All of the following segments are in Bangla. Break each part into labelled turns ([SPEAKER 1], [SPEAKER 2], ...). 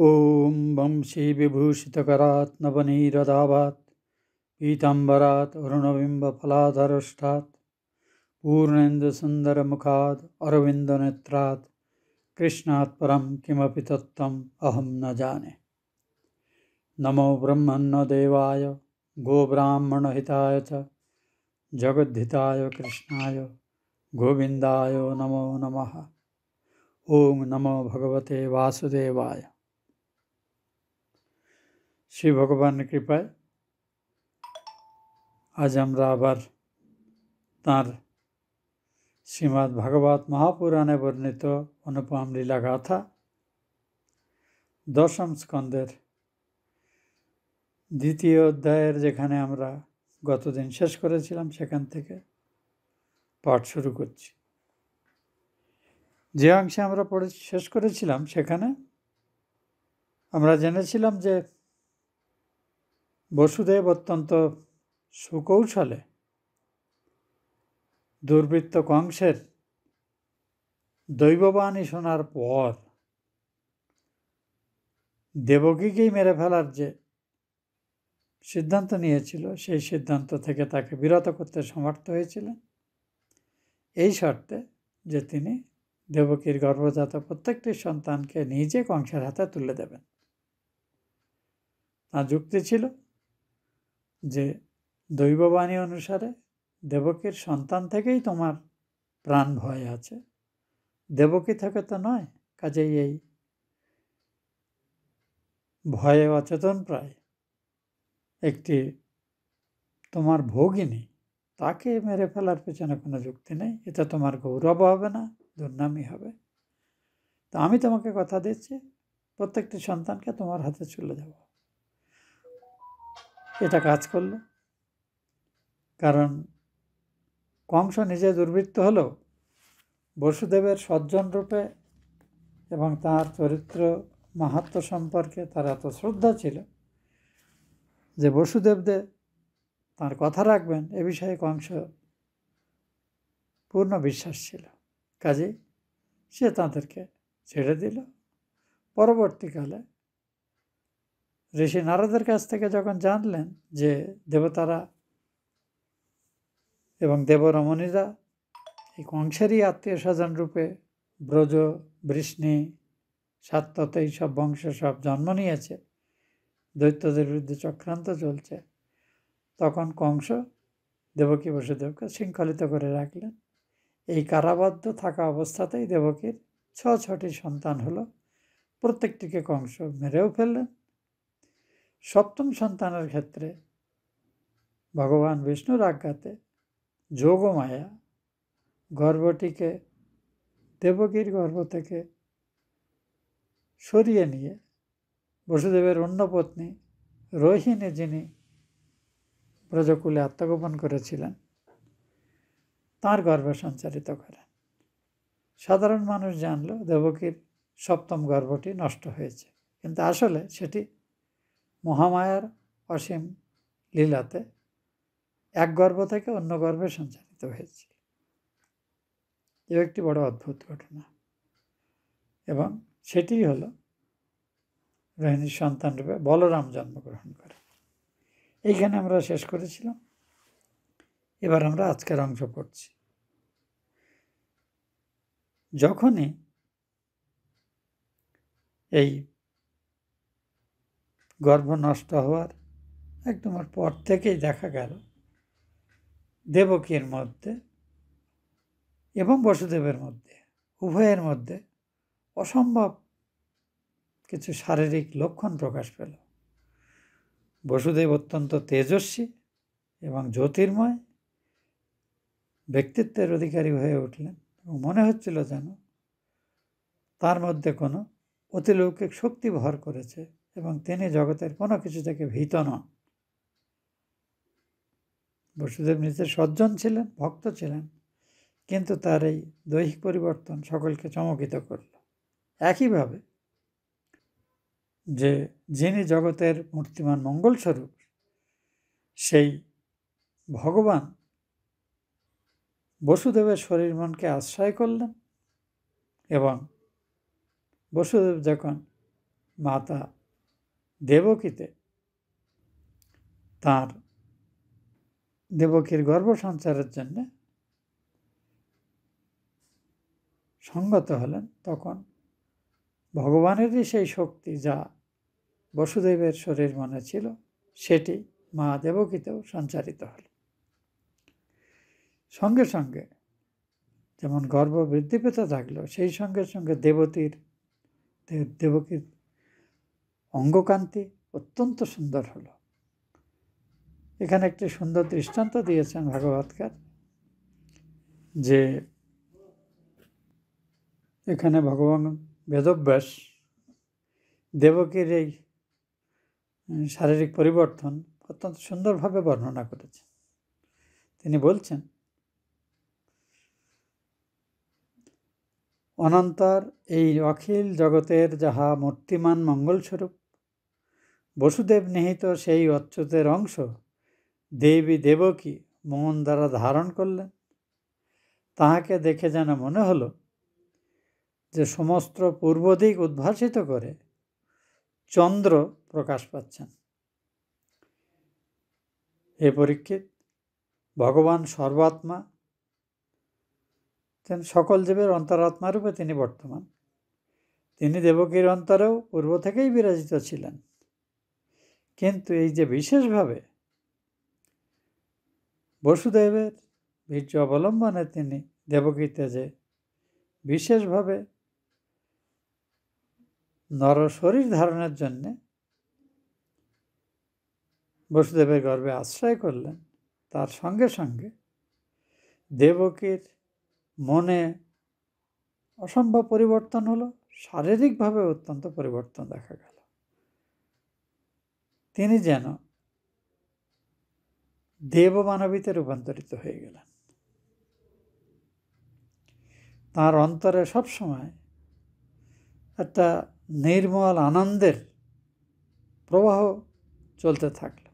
[SPEAKER 1] ॐ वंशी विभूषितकरात् नवनीरदावात् पीताम्बरात् अरुणबिम्बफलाधरष्टात् पूर्णेन्दुसुन्दरमुखात् अरविन्दनेत्रात् कृष्णात् परं किमपि तत्त्वम् अहं न जाने। नमो ब्रह्मण्यदेवाय गोब्राह्मणहिताय च जगद्धिताय कृष्णाय गोविन्दाय नमो नमः। ओम नमो भगवते वासुदेवाय। শ্রী ভগবানের কৃপায় আজ আমরা আবার তাঁর শ্রীমদ্ ভাগবত মহাপুরাণে বর্ণিত অনুপম লীলা গাথা দশম স্কন্ধের দ্বিতীয় অধ্যায়ের যেখানে আমরা গতদিন শেষ করেছিলাম সেখান থেকে পাঠ শুরু করছি। যে অংশে আমরা পড়ে শেষ করেছিলাম সেখানে আমরা জেনেছিলাম যে বসুদেব অত্যন্ত সুকৌশলে দুর্বৃত্ত কংসের দৈববাণী শোনার পর দেবকীকেই মেরে ফেলার যে সিদ্ধান্ত নিয়েছিল সেই সিদ্ধান্ত থেকে তাকে বিরত করতে সমর্থ হয়েছিলেন, এই শর্তে যে তিনি দেবকীর গর্ভজাত প্রত্যেকটি সন্তানকে নিজে কংসের হাতে তুলে দেবেন। তার যুক্তি ছিল যে দৈববাণী অনুসারে দেবকীর সন্তান থেকেই তোমার প্রাণ ভয় আছে, দেবকী থেকে তো নয়। কাজেই এই ভয়ে অচেতন প্রায় একটি তোমার ভগিনী, তাকে মেরে ফেলার পেছনে কোনো যুক্তি নেই। এতে তোমার গৌরব হবে না, দুর্নামই হবে। তো আমি তোমাকে কথা দিচ্ছি প্রত্যেকটি সন্তানকে তোমার হাতে চলে যাব। এটা কাজ করলো, কারণ কংস নিজে দুর্বৃত্ত হলেও বসুদেবের সজ্জন রূপে এবং তার চরিত্র মাহাত্ম্য সম্পর্কে তার এত শ্রদ্ধা ছিল যে বসুদেবদের তার কথা রাখবেন এ বিষয়ে কংস পূর্ণ বিশ্বাস ছিল। কাজেই সে তাদেরকে ছেড়ে দিল। পরবর্তীকালে ঋষি নারদের কাছ থেকে যখন জানলেন যে দেবতারা এবং দেবরমণীরা এই কংসেরই আত্মীয় স্বজন রূপে ব্রজ, বৃষ্ণি, সাত্যত এইসব বংশ সব জন্ম নিয়েছে, দৈত্যদের বিরুদ্ধে চক্রান্ত চলছে, তখন কংস দেবকী বসুদেবকে শৃঙ্খলিত করে রাখলেন। এই কারাবদ্ধ থাকা অবস্থাতেই দেবকীর 6টি সন্তান হলো। প্রত্যেকটিকে কংস মেরেও ফেললেন। সপ্তম সন্তানের ক্ষেত্রে ভগবান বিষ্ণুর আজ্ঞাতে যোগমায়া গর্ভটিকে দেবকীর গর্ভ থেকে সরিয়ে নিয়ে বসুদেবের অন্য পত্নী রোহিণী, যিনি ব্রজকুলে আত্মগোপন করেছিলেন, তাঁর গর্ভে সঞ্চারিত করেন। সাধারণ মানুষ জানল দেবকীর সপ্তম গর্ভটি নষ্ট হয়েছে, কিন্তু আসলে সেটি মহামায়ার অসীম লীলাতে এক গর্ভ থেকে অন্য গর্ভে সঞ্চারিত হয়েছিল। এও একটি বড় অদ্ভুত ঘটনা, এবং সেটি হলো রোহিণীর সন্তান রূপে বলরাম জন্মগ্রহণ করে। এইখানে আমরা শেষ করেছিলাম। এবার আমরা আজকের অংশ পড়ছি। যখনই এই গর্ভ নষ্ট হওয়ার একদম পর থেকেই দেখা গেল দেবকীর মধ্যে এবং বসুদেবের মধ্যে, উভয়ের মধ্যে অসম্ভব কিছু শারীরিক লক্ষণ প্রকাশ পেল। বসুদেব অত্যন্ত তেজস্বী এবং জ্যোতির্ময় ব্যক্তিত্বের অধিকারী হয়ে উঠলেন, এবং মনে হচ্ছিল যেন তার মধ্যে কোনো অতিলৌকিক শক্তি ভর করেছে এবং তিনি জগতের কোনো কিছু থেকে ভীত নন। বসুদেব নিজে সজ্জন ছিলেন, ভক্ত ছিলেন, কিন্তু তার এই দৈহিক পরিবর্তন সকলকে চমকিত করল। একইভাবে যে যিনি জগতের মূর্তিমান মঙ্গলস্বরূপ, সেই ভগবান বসুদেবের শরীর মনকে আশ্রয় করলেন, এবং বসুদেব যখন মাতা দেবকীতে তার দেবকীর গর্ভ সঞ্চারের জন্য সঙ্গত হলেন, তখন ভগবানেরই সেই শক্তি যা বসুদেবের শরীর মনে ছিল সেটি মা দেবকীতেও সঞ্চারিত হল। সঙ্গে সঙ্গে যেমন গর্ভ বৃদ্ধি পেতে থাকলো, সেই সঙ্গে সঙ্গে দেবকীর অঙ্গকান্তি অত্যন্ত সুন্দর হলো। এখানে একটি সুন্দর দৃষ্টান্ত দিয়েছেন ভাগবতকার, যে এখানে ভগবান বেদব্যাস দেবকীর এই শারীরিক পরিবর্তন অত্যন্ত সুন্দরভাবে বর্ণনা করেছেন। তিনি বলছেন, অনন্তর এই অখিল জগতের যাহা মূর্তিমান মঙ্গলস্বরূপ বসুদেব নিহিত সেই অচ্যুতের অংশ দেবী দেবকী মন দ্বারা ধারণ করলেন। তাহাকে দেখে যেন মনে হলো যে সমস্ত পূর্ব দিক উদ্ভাসিত করে চন্দ্র প্রকাশ পাচ্ছেন। হে পরীক্ষিত, ভগবান সর্বাত্মা, সকল জীবের অন্তরাত্মা রূপে তিনি বর্তমান। তিনি দেবকীর অন্তরেও পূর্ব থেকেই বিরাজিত ছিলেন, কিন্তু এই যে বিশেষভাবে বসুদেবের বীর্য অবলম্বনে তিনি দেবকীতে যে বিশেষভাবে নর শরীর ধারণের জন্যে বসুদেবের গর্ভে আশ্রয় করলেন, তার সঙ্গে সঙ্গে দেবকীর মনে অসম্ভব পরিবর্তন হলো, শারীরিকভাবে অত্যন্ত পরিবর্তন দেখা গেল। তিনি যেন দেবমানবীতে রূপান্তরিত হয়ে গেলেন। তার অন্তরে সবসময় একটা নির্মল আনন্দের প্রবাহ চলতে থাকল।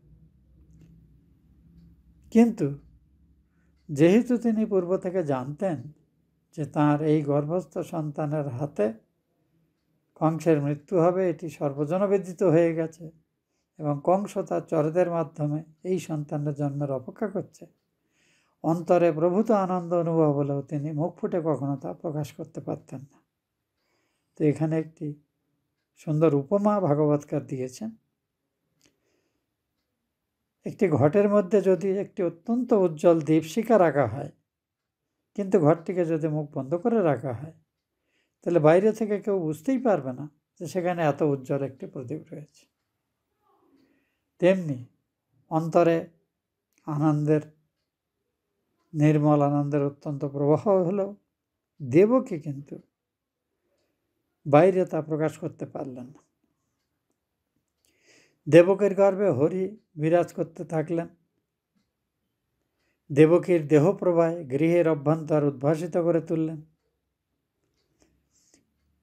[SPEAKER 1] কিন্তু যেহেতু তিনি পূর্ব থেকে জানতেন যে তাঁর এই গর্ভস্থ সন্তানের হাতে কংসের মৃত্যু হবে, এটি সর্বজনবিদিত হয়ে গেছে, এবং কংস তার চরেদের মাধ্যমে এই সন্তানের জন্মের অপেক্ষা করছে, অন্তরে প্রভূত আনন্দ অনুভব হলেও তিনি মুখ ফুটে কখনো তা প্রকাশ করতে পারতেন না। তো এখানে একটি সুন্দর উপমা ভাগবতকার দিয়েছেন। একটি ঘটের মধ্যে যদি একটি অত্যন্ত উজ্জ্বল দীপশিখা রাখা হয়, কিন্তু ঘরটিকে যদি মুখ বন্ধ করে রাখা হয়, তাহলে বাইরে থেকে কেউ বুঝতেই পারবে না যে সেখানে এত উজ্জ্বল একটি প্রদীপ রয়েছে। তেমনি অন্তরে আনন্দের, নির্মল আনন্দের অত্যন্ত প্রবাহ হলেও দেবকী কিন্তু বাইরে তা প্রকাশ করতে পারলেন না। দেবকীর গর্ভে হরি বিরাজ করতে থাকলেন। দেবকীর দেহপ্রবাহে গৃহের অভ্যন্তর উদ্ভাসিত করে তুললেন।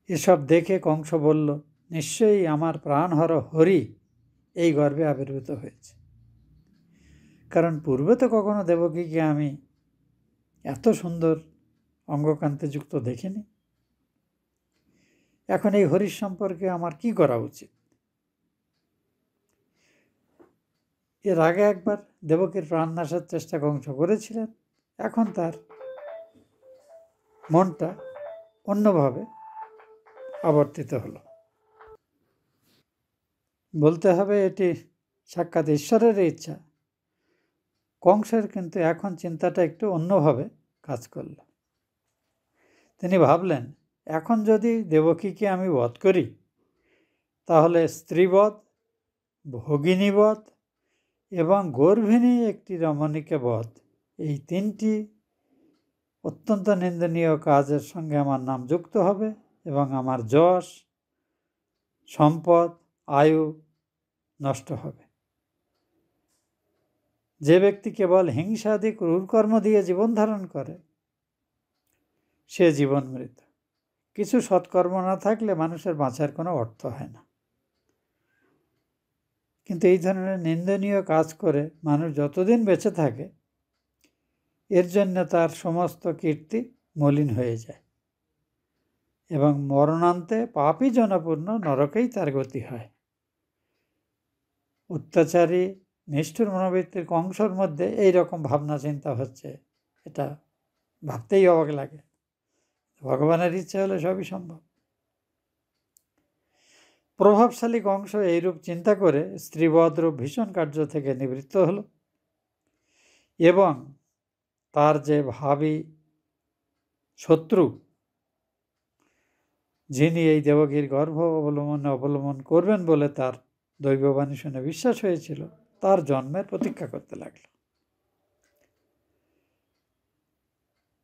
[SPEAKER 1] এসব দেখে কংস বলল, নিশ্চয়ই আমার প্রাণহর হরি এই গর্ভে আবির্ভূত হয়েছে, কারণ পূর্বে তো কখনো দেবকীকে আমি এত সুন্দর অঙ্গকান্তিযুক্ত দেখিনি। এখন এই হরির সম্পর্কে আমার কি করা উচিত? এর আগে একবার দেবকীর প্রাণনাশের চেষ্টা কংস করেছিলেন, এখন তার মনটা অন্যভাবে আবর্তিত হলো। বলতে হবে এটি সাক্ষাৎ ঈশ্বরের ইচ্ছা। কংসের কিন্তু এখন চিন্তাটা একটু অন্যভাবে কাজ করল। তিনি ভাবলেন, এখন যদি দেবকীকে আমি বধ করি, তাহলে স্ত্রীবধ, ভগিনীবধ এবং গর্ভিণী একটি রমণীকে বধ, এই তিনটি অত্যন্ত নিন্দনীয় কাজের সঙ্গে আমার নাম যুক্ত হবে, এবং আমার যশ, সম্পদ, আয়ু নষ্ট হবে। যে ব্যক্তি কেবল হিংসাদি ক্রূরকর্ম দিয়ে জীবন ধারণ করে, সে জীবন মৃত। কিছু সৎকর্ম না থাকলে মানুষের বাঁচার কোনো অর্থ হয় না। কিন্তু এই ধরনের নিন্দনীয় কাজ করে মানুষ যতদিন বেঁচে থাকে, এর জন্য তার সমস্ত কীর্তি মলিন হয়ে যায়। এবং মরণান্তে পাপী জনপূর্ণ নরকেই তার গতি হয়। অত্যাচারী নিষ্ঠুর মনোবৃত্তির কংসর মধ্যে এই রকম ভাবনা চিন্তা হচ্ছে, এটা ভাবতেই অবাক লাগে। ভগবানের ইচ্ছা হলে সবই সম্ভব। প্রভাবশালী কংস এইরূপ চিন্তা করে স্ত্রীবধরূপ ভীষণ কার্য থেকে নিবৃত্ত হল এবং তার যে ভাবী শত্রু, যিনি এই দেবকীর গর্ভ অবলম্বন করবেন বলে তার দৈববাণী শুনে বিশ্বাস হয়েছিল, তার জন্মের প্রতীক্ষা করতে লাগল।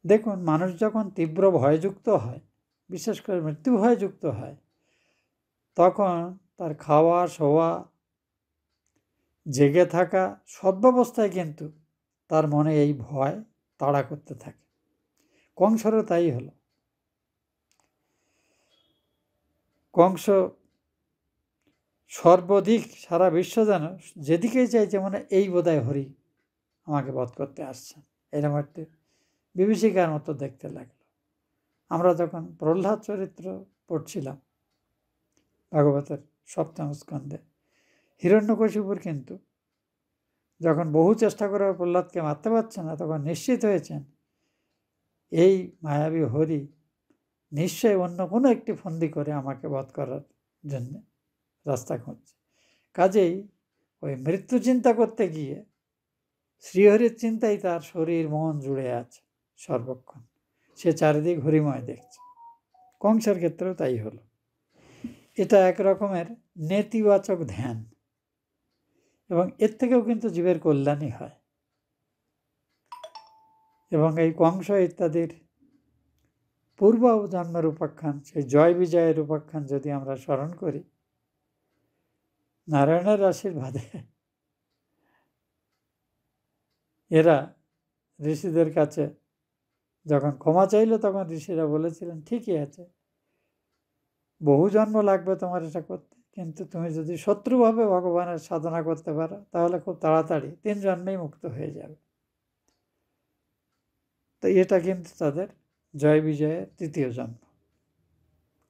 [SPEAKER 1] দেখুন, মানুষ যখন তীব্র ভয়যুক্ত হয়, বিশেষ করে মৃত্যু ভয়যুক্ত হয়, তখন তার খাওয়া, শোয়া, জেগে থাকা সর্বাবস্থায় কিন্তু তার মনে এই ভয় তাড়া করতে থাকে। কংসরও তাই হলো। কংস সর্বাধিক সারা বিশ্ব যেন যেদিকেই চাইছে, মানে এই বোধহয় হরি আমাকে বধ করতে আসছেন, এরকম একটি বিভীষিকার মতো দেখতে লাগলো। আমরা যখন প্রহ্লাদ চরিত্র পড়ছিলাম ভাগবতের সপ্তম স্কন্ধে, হিরণ্যকশিপুর কিন্তু যখন বহু চেষ্টা করে প্রহ্লাদকে মারতে পারছে না, তখন নিশ্চিত হয়েছেন এই মায়াবী হরি নিশ্চয়ই অন্য কোনো একটি ফন্দি করে আমাকে বধ করার জন্য রাস্তা খুঁজছে। কাজেই ওই মৃত্যু চিন্তা করতে গিয়ে শ্রীহরির চিন্তাই তার শরীর মন জুড়ে আছে সর্বক্ষণ, সে চারিদিক হরিময় দেখছে। কংসের ক্ষেত্রেও তাই হলো। এটা এক রকমের নেতিবাচক ধ্যান, এবং এর থেকেও কিন্তু জীবের কল্যাণই হয়। এবং এই কংস ইত্যাদির পূর্ব জন্মের উপাখ্যান, সেই জয় বিজয়ের উপাখ্যান যদি আমরা স্মরণ করি, নারায়ণের আশীর্বাদে এরা ঋষিদের কাছে যখন ক্ষমা চাইল, তখন ঋষিরা বলেছিলেন, ঠিকই আছে, বহু জন্ম লাগবে তোমার এটা করতে, কিন্তু তুমি যদি শত্রুভাবে ভগবানের সাধনা করতে পারো, তাহলে খুব তাড়াতাড়ি 3 জন্মেই মুক্ত হয়ে যাবে। তো এটা কিন্তু তাদের জয় বিজয়ের 3য় জন্ম,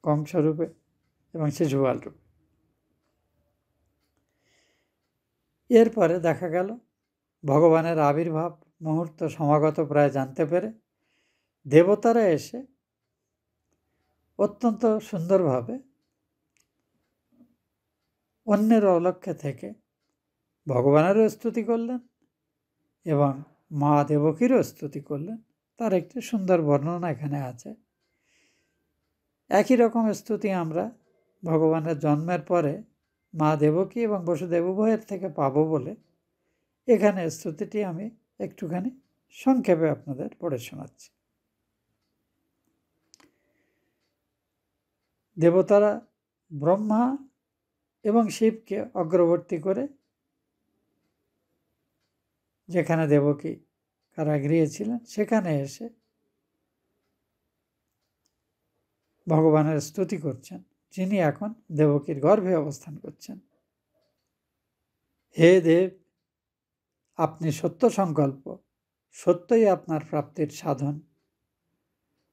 [SPEAKER 1] কংসরূপে এবং শিশুপাল রূপে। এরপরে দেখা গেল ভগবানের আবির্ভাব মুহূর্ত সমাগত প্রায় জানতে পেরে দেবতারা এসে অত্যন্ত সুন্দরভাবে অন্যের অলক্ষ্যে থেকে ভগবানেরও স্তুতি করলেন এবং মা দেবকীরও স্তুতি করলেন। তার একটি সুন্দর বর্ণনা এখানে আছে। একই রকম স্তুতি আমরা ভগবানের জন্মের পরে মা দেবকী এবং বসুদেব উভয়ের থেকে পাবো বলে এখানে স্তুতিটি আমি একটুখানি সংক্ষেপে আপনাদের পড়ে শোনাচ্ছি। দেবতারা ব্রহ্মা এবং শিবকে অগ্রবর্তী করে যেখানে দেবকী কারাগৃহে ছিলেন, সেখানে এসে ভগবানের স্তুতি করছেন, যিনি এখন দেবকীর গর্ভে অবস্থান করছেন। হে দেব, আপনি সত্য সংকল্প, সত্যই আপনার প্রাপ্তির সাধন।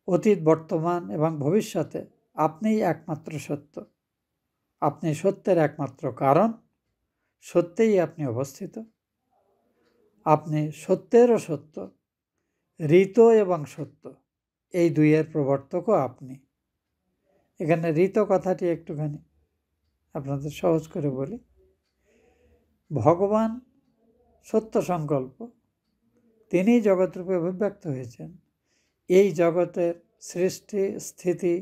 [SPEAKER 1] অতীত, বর্তমান এবং ভবিষ্যতে আপনিই একমাত্র সত্য। আপনি সত্যের একমাত্র কারণ, সত্যেই আপনি অবস্থিত। আপনি সত্যেরও সত্য, ঋত এবং সত্য, এই দুইয়ের প্রবর্তকও আপনি। এখানে ঋত কথাটি একটুখানি আপনাদের সহজ করে বলি। ভগবান সত্য সংকল্প, তিনিই জগৎরূপে অভিব্যক্ত হয়েছেন। এই জগতের সৃষ্টি, স্থিতি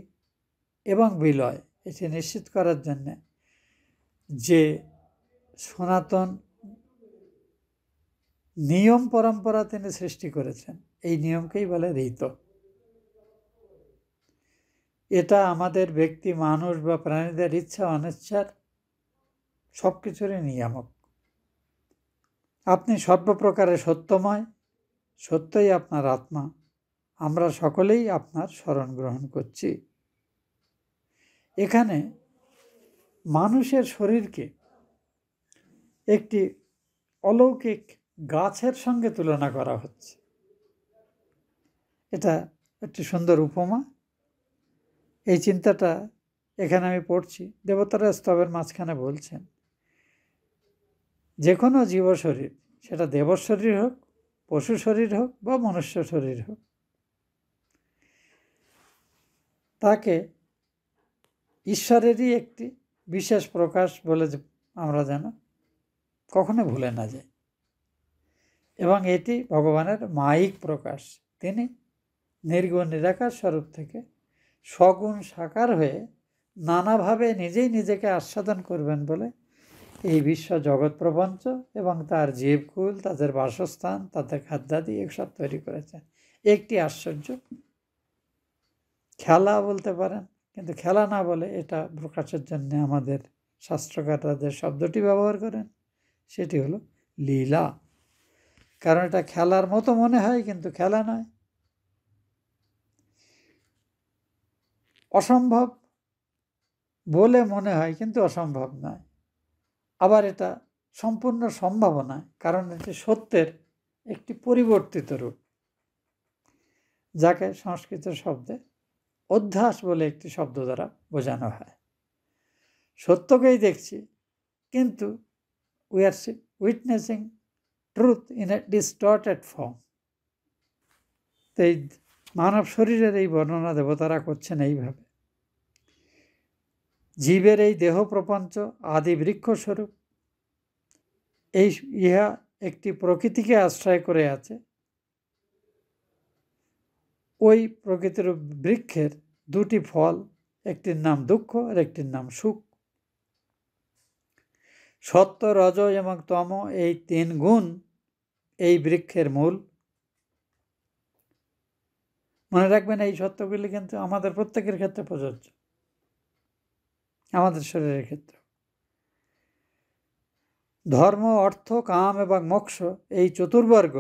[SPEAKER 1] এবং বিলয় এটি নিশ্চিত করার জন্যে যে সনাতন নিয়ম পরম্পরা তিনি সৃষ্টি করেছেন, এই নিয়মকেই বলে ঋত। এটা আমাদের ব্যক্তি, মানুষ বা প্রাণীদের ইচ্ছা অনিচ্ছার সব কিছুরই নিয়ামক। আপনি সর্বপ্রকারে সত্যময়, সত্যই আপনার আত্মা। আমরা সকলেই আপনার শরণ গ্রহণ করছি। এখানে মানুষের শরীরকে একটি অলৌকিক গাছের সঙ্গে তুলনা করা হচ্ছে। এটা একটি সুন্দর উপমা। এই চিন্তাটা এখানে আমি পড়ছি। দেবতারা স্তবের মাঝখানে বলছেন, যে কোনো জীব শরীর, সেটা দেব শরীর হোক, পশু শরীর হোক বা মনুষ্য শরীর হোক, তাকে ঈশ্বরেরই একটি বিশেষ প্রকাশ বলে আমরা যেন কখনো ভুলে না যাই। এবং এটি ভগবানের মায়িক প্রকাশ। তিনি নির্গুণ নিরাকার স্বরূপ থেকে সগুণ সাকার হয়ে নানাভাবে নিজেই নিজেকে আস্বাদন করবেন বলে এই বিশ্ব জগৎ প্রপঞ্চ এবং তার জীবকুল, তাদের বাসস্থান, তাদের খাদ্যাদি এসব তৈরি করেছেন। একটি আশ্চর্য খেলা বলতে পারেন, কিন্তু খেলা না বলে এটা প্রকাশের জন্য আমাদের শাস্ত্রকাররা যে শব্দটি ব্যবহার করেন সেটি হলো লীলা। কারণ এটা খেলার মতো মনে হয়, কিন্তু খেলা নয়। অসম্ভব বলে মনে হয়, কিন্তু অসম্ভব নয়। আবার এটা সম্পূর্ণ সম্ভব নয়, কারণ এটি সত্যের একটি পরিবর্তিত রূপ, যাকে সংস্কৃত শব্দে অধ্যাস বলে একটি শব্দ দ্বারা বোঝানো হয়। সত্যকেই দেখছি, কিন্তু we are witnessing truth in a distorted form. তো এই মানব শরীরের এই বর্ণনা দেবতারা করছেন এইভাবে। জীবের এই দেহ প্রপঞ্চ আদি বৃক্ষস্বরূপ, ইহা একটি প্রকৃতিকে আশ্রয় করে আছে। ওই প্রকৃতির বৃক্ষের দুটি ফল, একটির নাম দুঃখ আর একটির নাম সুখ। সত্য, রজ এবং তম এই 3 গুণ এই বৃক্ষের মূল। মনে রাখবেন, এই সত্যগুলি কিন্তু আমাদের প্রত্যেকের ক্ষেত্রে প্রযোজ্য, আমাদের শরীরের ক্ষেত্রে। ধর্ম, অর্থ, কাম এবং মোক্ষ এই চতুর্বর্গ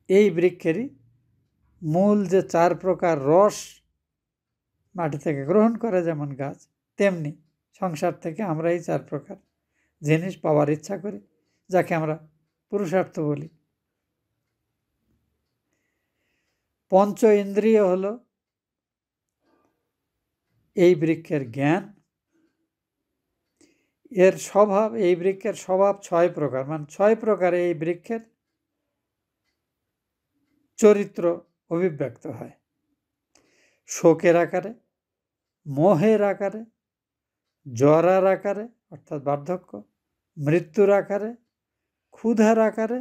[SPEAKER 1] এই বৃক্ষেরই মূল। যে 4 প্রকার রস মাটি থেকে গ্রহণ করে যেমন গাছ, তেমনি সংসার থেকে আমরা এই 4 প্রকার জিনিস পাওয়ার ইচ্ছা করি, যাকে আমরা পুরুষার্থ বলি। পঞ্চ ইন্দ্রিয় হলো এই বৃক্ষের জ্ঞান। এর স্বভাব, এই বৃক্ষের স্বভাব 6 প্রকার, মানে 6 প্রকারে এই বৃক্ষের চরিত্র অভিব্যক্ত হয়। শোকের আকারে, মোহের আকারে, জরার আকারে অর্থাৎ বার্ধক্য, মৃত্যুর আকারে, ক্ষুধার আকারে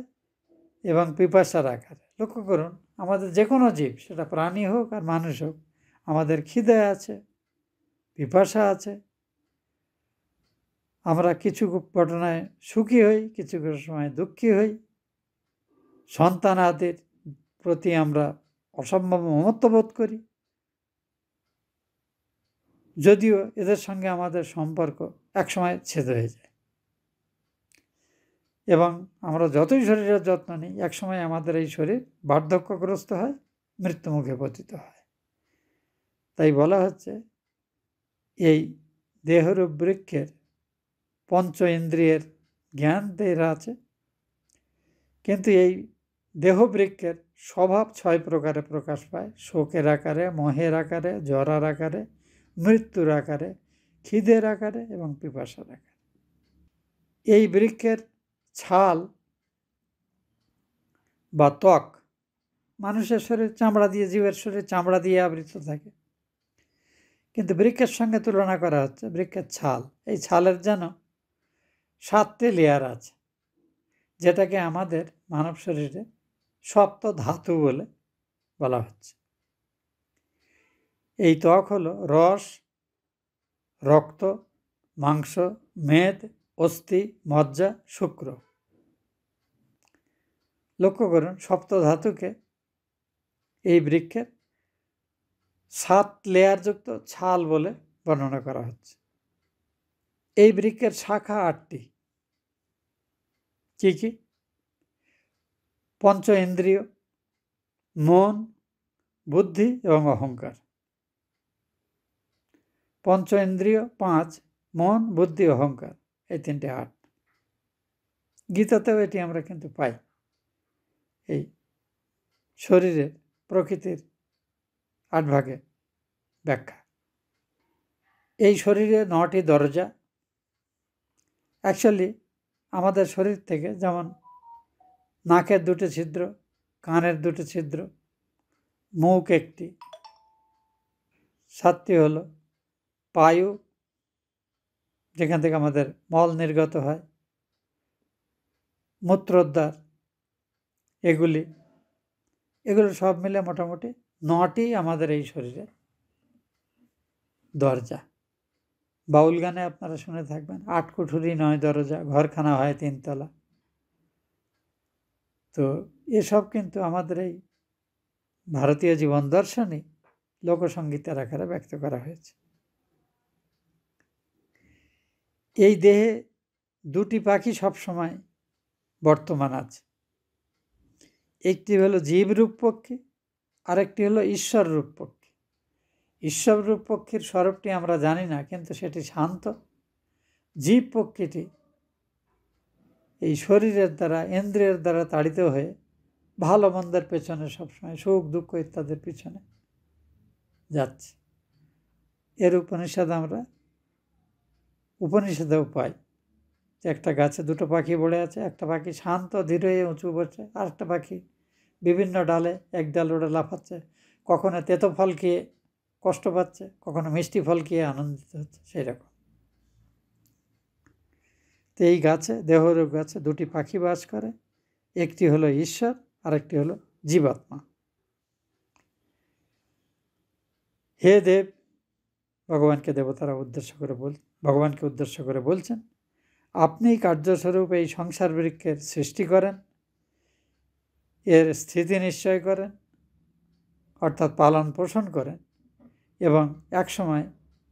[SPEAKER 1] এবং পিপাসার আকারে। লক্ষ্য করুন, আমাদের যে কোনো জীব, সেটা প্রাণী হোক আর মানুষ হোক, আমাদের খিদে আছে, পিপাসা আছে। আমরা কিছু ঘটনায় সুখী হই, কিছু সময় দুঃখী হই। সন্তানাদির প্রতি আমরা অসম্ভব মমত্ব বোধ করি, যদিও এদের সঙ্গে আমাদের সম্পর্ক একসময় ছেদ হয়ে যায়। এবং আমরা যতই শরীরের যত্ন নিই, একসময় আমাদের এই শরীর বার্ধক্যগ্রস্ত হয়, মৃত্যুমুখে পতিত হয়। তাই বলা হচ্ছে, এই দেহরূপ বৃক্ষের পঞ্চ ইন্দ্রিয়ের জ্ঞান দেহের আছে, কিন্তু এই দেহ বৃক্ষের স্বভাব 6 প্রকারে প্রকাশ পায়। শোকের আকারে, মোহের আকারে, জরার আকারে, মৃত্যুর আকারে, খিদের আকারে এবং পিপাসার আকারে। এই বৃক্ষের ছাল বা ত্বক মানুষের শরীর চামড়া দিয়ে, জীবের শরীর চামড়া দিয়ে আবৃত থাকে, কিন্তু বৃক্ষের সঙ্গে তুলনা করা হচ্ছে বৃক্ষের ছাল। এই ছালের যেন 7টি লেয়ার আছে, যেটাকে আমাদের মানব শরীরে সপ্ত ধাতু বলে বলা হচ্ছে। এই ত্বক হলো রস, রক্ত, মাংস, মেদ, অস্থি, মজ্জা, শুক্র। লক্ষ্য করুন, সপ্ত ধাতুকে এই বৃক্ষের 7 লেয়ারযুক্ত ছাল বলে বর্ণনা করা হচ্ছে। এই বৃক্ষের শাখা 8টি। কি কি? পঞ্চ ইন্দ্রিয়, মন, বুদ্ধি এবং অহংকার। পঞ্চ ইন্দ্রিয় 5, মন, বুদ্ধি, অহংকার, এই 3টে 8। গীতাতেও এটি আমরা কিন্তু পাই। এই শরীরের প্রকৃতির 8 ভাগে ব্যাখ্যা। এই শরীরে 9টি দরজা। অ্যাকচুয়ালি আমাদের শরীর থেকে যেমন নাকের 2টি ছিদ্র, কানের 2টি ছিদ্র, মুখ 1টি, 7টি হলো পায়ু, যেখান থেকে আমাদের মল নির্গত হয়, মূত্রদ্বার, এগুলো সব মিলে মোটামুটি 9টি আমাদের এই শরীরে দরজা। বাউল গানে আপনারা শুনে থাকবেন, 8 কুঠুরি 9 দরজা, ঘরখানা হয় 3 তলা। তো এসব কিন্তু আমাদের এই ভারতীয় জীবন দর্শনে লোকসঙ্গীতের আকারে ব্যক্ত করা হয়েছে। এই দেহে 2টি পাখি সবসময় বর্তমান আছে। একটি হলো জীবরূপ পক্ষী, আরেকটি হলো ঈশ্বররূপ পক্ষী। ঈশ্বররূপ পক্ষীর স্বরূপটি আমরা জানি না, কিন্তু সেটি শান্ত। জীব পক্ষীটি এই শরীরের দ্বারা, ইন্দ্রিয়ের দ্বারা তাড়িত হয়ে ভালো মন্দের পেছনে সবসময়, সুখ দুঃখ ইত্যাদির পিছনে যাচ্ছে। এর উপনিষদ আমরা উপনিষদেও পাই যে একটা গাছে 2টো পাখি পড়ে আছে, একটা পাখি শান্ত ধীরে উঁচু বসে, আর একটা পাখি বিভিন্ন ডালে এক ডাল ওটা লাফাচ্ছে, কখনো তেতো ফল খেয়ে কষ্ট পাচ্ছে, কখনো মিষ্টি ফল খেয়ে আনন্দিত হচ্ছে, সেই রকম। তো এই গাছে, দেহরূপ গাছে 2টি পাখি বাস করে, একটি হলো ঈশ্বর, আরেকটি হলো জীবাত্মা। হে দেব, ভগবানকে দেবতারা ভগবানকে উদ্দেশ্য করে বলছেন, আপনি কার্যস্বরূপ এই সংসার বৃক্ষের সৃষ্টি করেন, এর স্থিতি নিশ্চয় করেন, অর্থাৎ পালন পোষণ করেন, এবং একসময়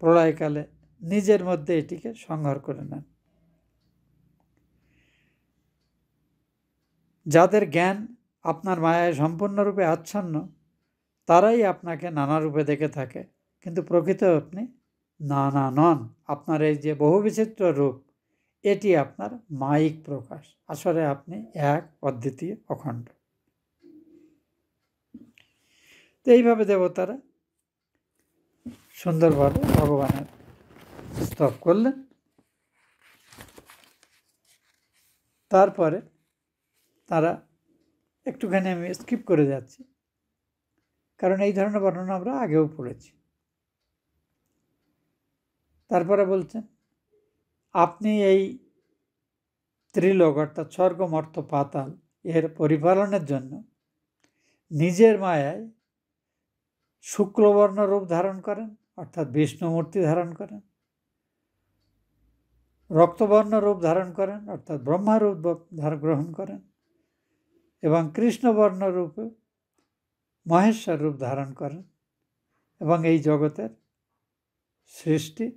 [SPEAKER 1] প্রলয়কালে নিজের মধ্যে এটিকে সংহার করে নেন। যাদের জ্ঞান আপনার মায়ায় সম্পূর্ণরূপে আচ্ছন্ন, তারাই আপনাকে নানা রূপে দেখে থাকে, কিন্তু প্রকৃত আপনি নানা নন। আপনার এই যে বহু বিচিত্র রূপ, এটি আপনার মায়িক প্রকাশ। আসলে আপনি এক, অদ্বিতীয়, অখণ্ড। তো এইভাবে দেবতারা সুন্দরভাবে ভগবানের স্তব করলেন। তারপরে তারা, একটুখানি আমি স্কিপ করে যাচ্ছি, কারণ এই ধরনের বর্ণনা আমরা আগেও পড়েছি। তারপরে বলছেন, আপনি এই ত্রিলোক অর্থাৎ স্বর্গ, মর্ত্য, পাতাল এর পরিপালনের জন্য নিজের মায়ায় শুক্লবর্ণ রূপ ধারণ করেন, অর্থাৎ বিষ্ণু মূর্তি ধারণ করেন, রক্তবর্ণ রূপ ধারণ করেন, অর্থাৎ ব্রহ্মা রূপ গ্রহণ করেন, এবং কৃষ্ণবর্ণ রূপে মহেশ্বর রূপ ধারণ করেন, এবং এই জগতের সৃষ্টি,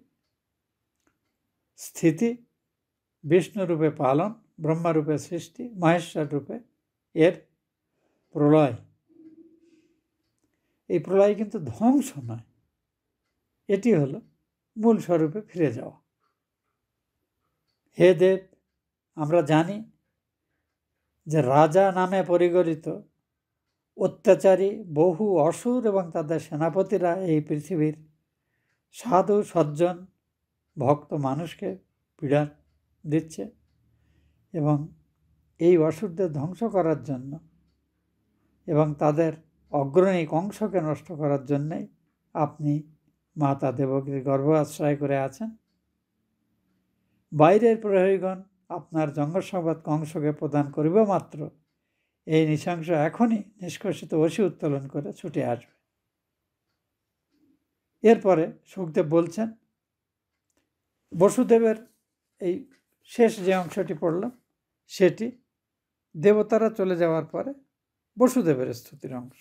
[SPEAKER 1] স্থিতি, বিষ্ণু রূপে পালন, ব্রহ্মা রূপে সৃষ্টি, মহেশ্বর রূপে এর প্রলয়। এই প্রলয় কিন্তু ধ্বংস নয়, এটি হলো মূল স্বরূপে ফিরে যাওয়া। হে দেব, আমরা জানি যে রাজা নামে পরিগণিত অত্যাচারী বহু অসুর এবং তাদের সেনাপতিরা এই পৃথিবীর সাধু সজ্জন ভক্ত মানুষকে পীড়া দিচ্ছে, এবং এই অসুরদের ধ্বংস করার জন্য এবং তাদের অগ্রণী কংসকে নষ্ট করার জন্যেই আপনি মাতা দেবকীর গর্ভ আশ্রয় করে আছেন। বাইরের প্রহরীগণ আপনার জঙ্গসংবাদ কংসকে প্রদান করিব মাত্র এই নৃশংস এখনই নিষ্কর্ষিত অসি উত্তোলন করে ছুটে আসবে। এরপরে সুখদেব বলছেন, বসুদেবের এই শেষ যে অংশটি পড়লাম, সেটি দেবতারা চলে যাওয়ার পরে বসুদেবের স্তুতির অংশ।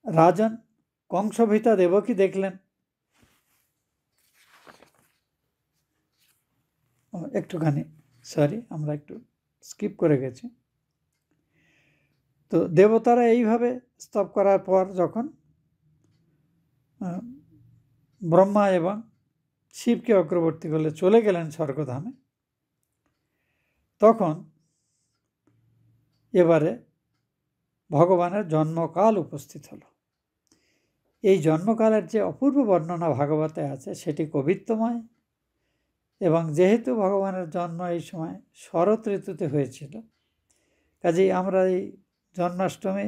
[SPEAKER 1] রাজন কংসভিতা দেবকী দেখলেন, একটুখানি আমরা একটু স্কিপ করে গেছি। তো দেবতারা এইভাবে স্তব করার পর যখন ব্রহ্মা এবং শিবকে অগ্রবর্তী করলে চলে গেলেন স্বর্গধামে, তখন এবারে ভগবানের জন্মকাল উপস্থিত হলো। এই জন্মকালের যে অপূর্ব বর্ণনা ভাগবতে আছে সেটি কবিত্বময়, এবং যেহেতু ভগবানের জন্ম এই সময় শরৎ ঋতুতে হয়েছিল, কাজেই আমরা এই জন্মাষ্টমী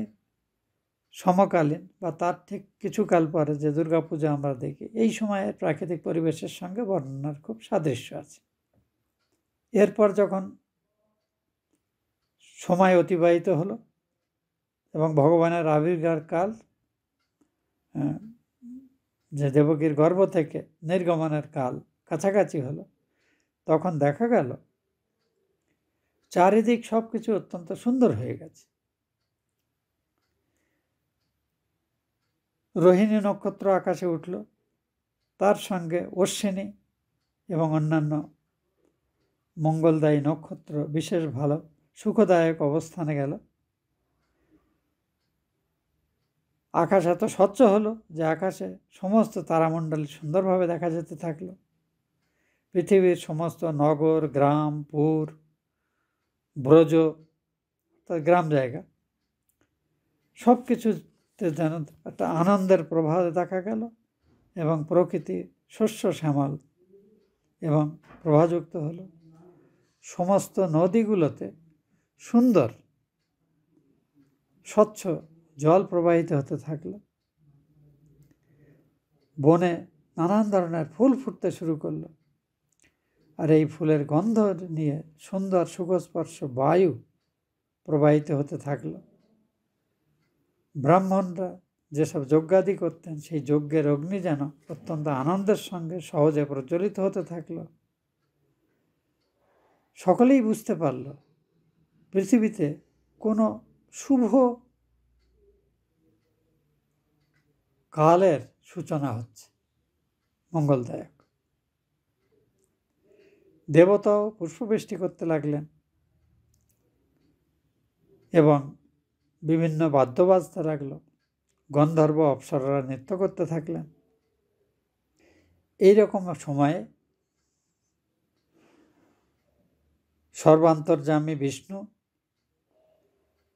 [SPEAKER 1] সমকালীন বা তার ঠিক কিছুকাল পরে যে দুর্গাপূজা আমরা দেখি, এই সময়ে প্রাকৃতিক পরিবেশের সঙ্গে বর্ণনার খুব সাদৃশ্য আছে। এরপর যখন সময় অতিবাহিত হলো এবং ভগবানের আবির্ভাব কাল, যে দেবকীর গর্ভ থেকে নির্গমনের কাল কাছাকাছি হলো, তখন দেখা গেল চারিদিক সব কিছু অত্যন্ত সুন্দর হয়ে গেছে। রোহিণী নক্ষত্র আকাশে উঠল, তার সঙ্গে অশ্বিনী এবং অন্যান্য মঙ্গলদায়ী নক্ষত্র বিশেষ ভালো সুখদায়ক অবস্থানে গেল। আকাশ এত স্বচ্ছ হলো যে আকাশে সমস্ত তারামণ্ডলী সুন্দরভাবে দেখা যেতে থাকলো। পৃথিবীর সমস্ত নগর, গ্রাম, পুর, ব্রজ, গ্রাম জায়গা সব কিছুতে যেন একটা আনন্দের প্রবাহ দেখা গেল, এবং প্রকৃতি শস্য শ্যামল এবং প্রবাহযুক্ত হলো। সমস্ত নদীগুলোতে সুন্দর স্বচ্ছ জল প্রবাহিত হতে থাকলো। বনে নানান ধরনের ফুল ফুটতে শুরু করলো, আর এই ফুলের গন্ধ নিয়ে সুন্দর সুখস্পর্শ বায়ু প্রবাহিত হতে থাকলো। ব্রাহ্মণরা যেসব যজ্ঞাদি করতেন, সেই যজ্ঞের অগ্নি যেন অত্যন্ত আনন্দের সঙ্গে সহজে প্রজ্বলিত হতে থাকলো। সকলেই বুঝতে পারল পৃথিবীতে কোনো শুভ কালের সূচনা হচ্ছে, মঙ্গলদায়ক। দেবতাও পুষ্পবৃষ্টি করতে লাগলেন এবং বিভিন্ন বাদ্য বাজতে লাগলো। গন্ধর্ব অপ্সরারা নৃত্য করতে থাকলেন। এইরকম সময়ে সর্বান্তর্যামী বিষ্ণু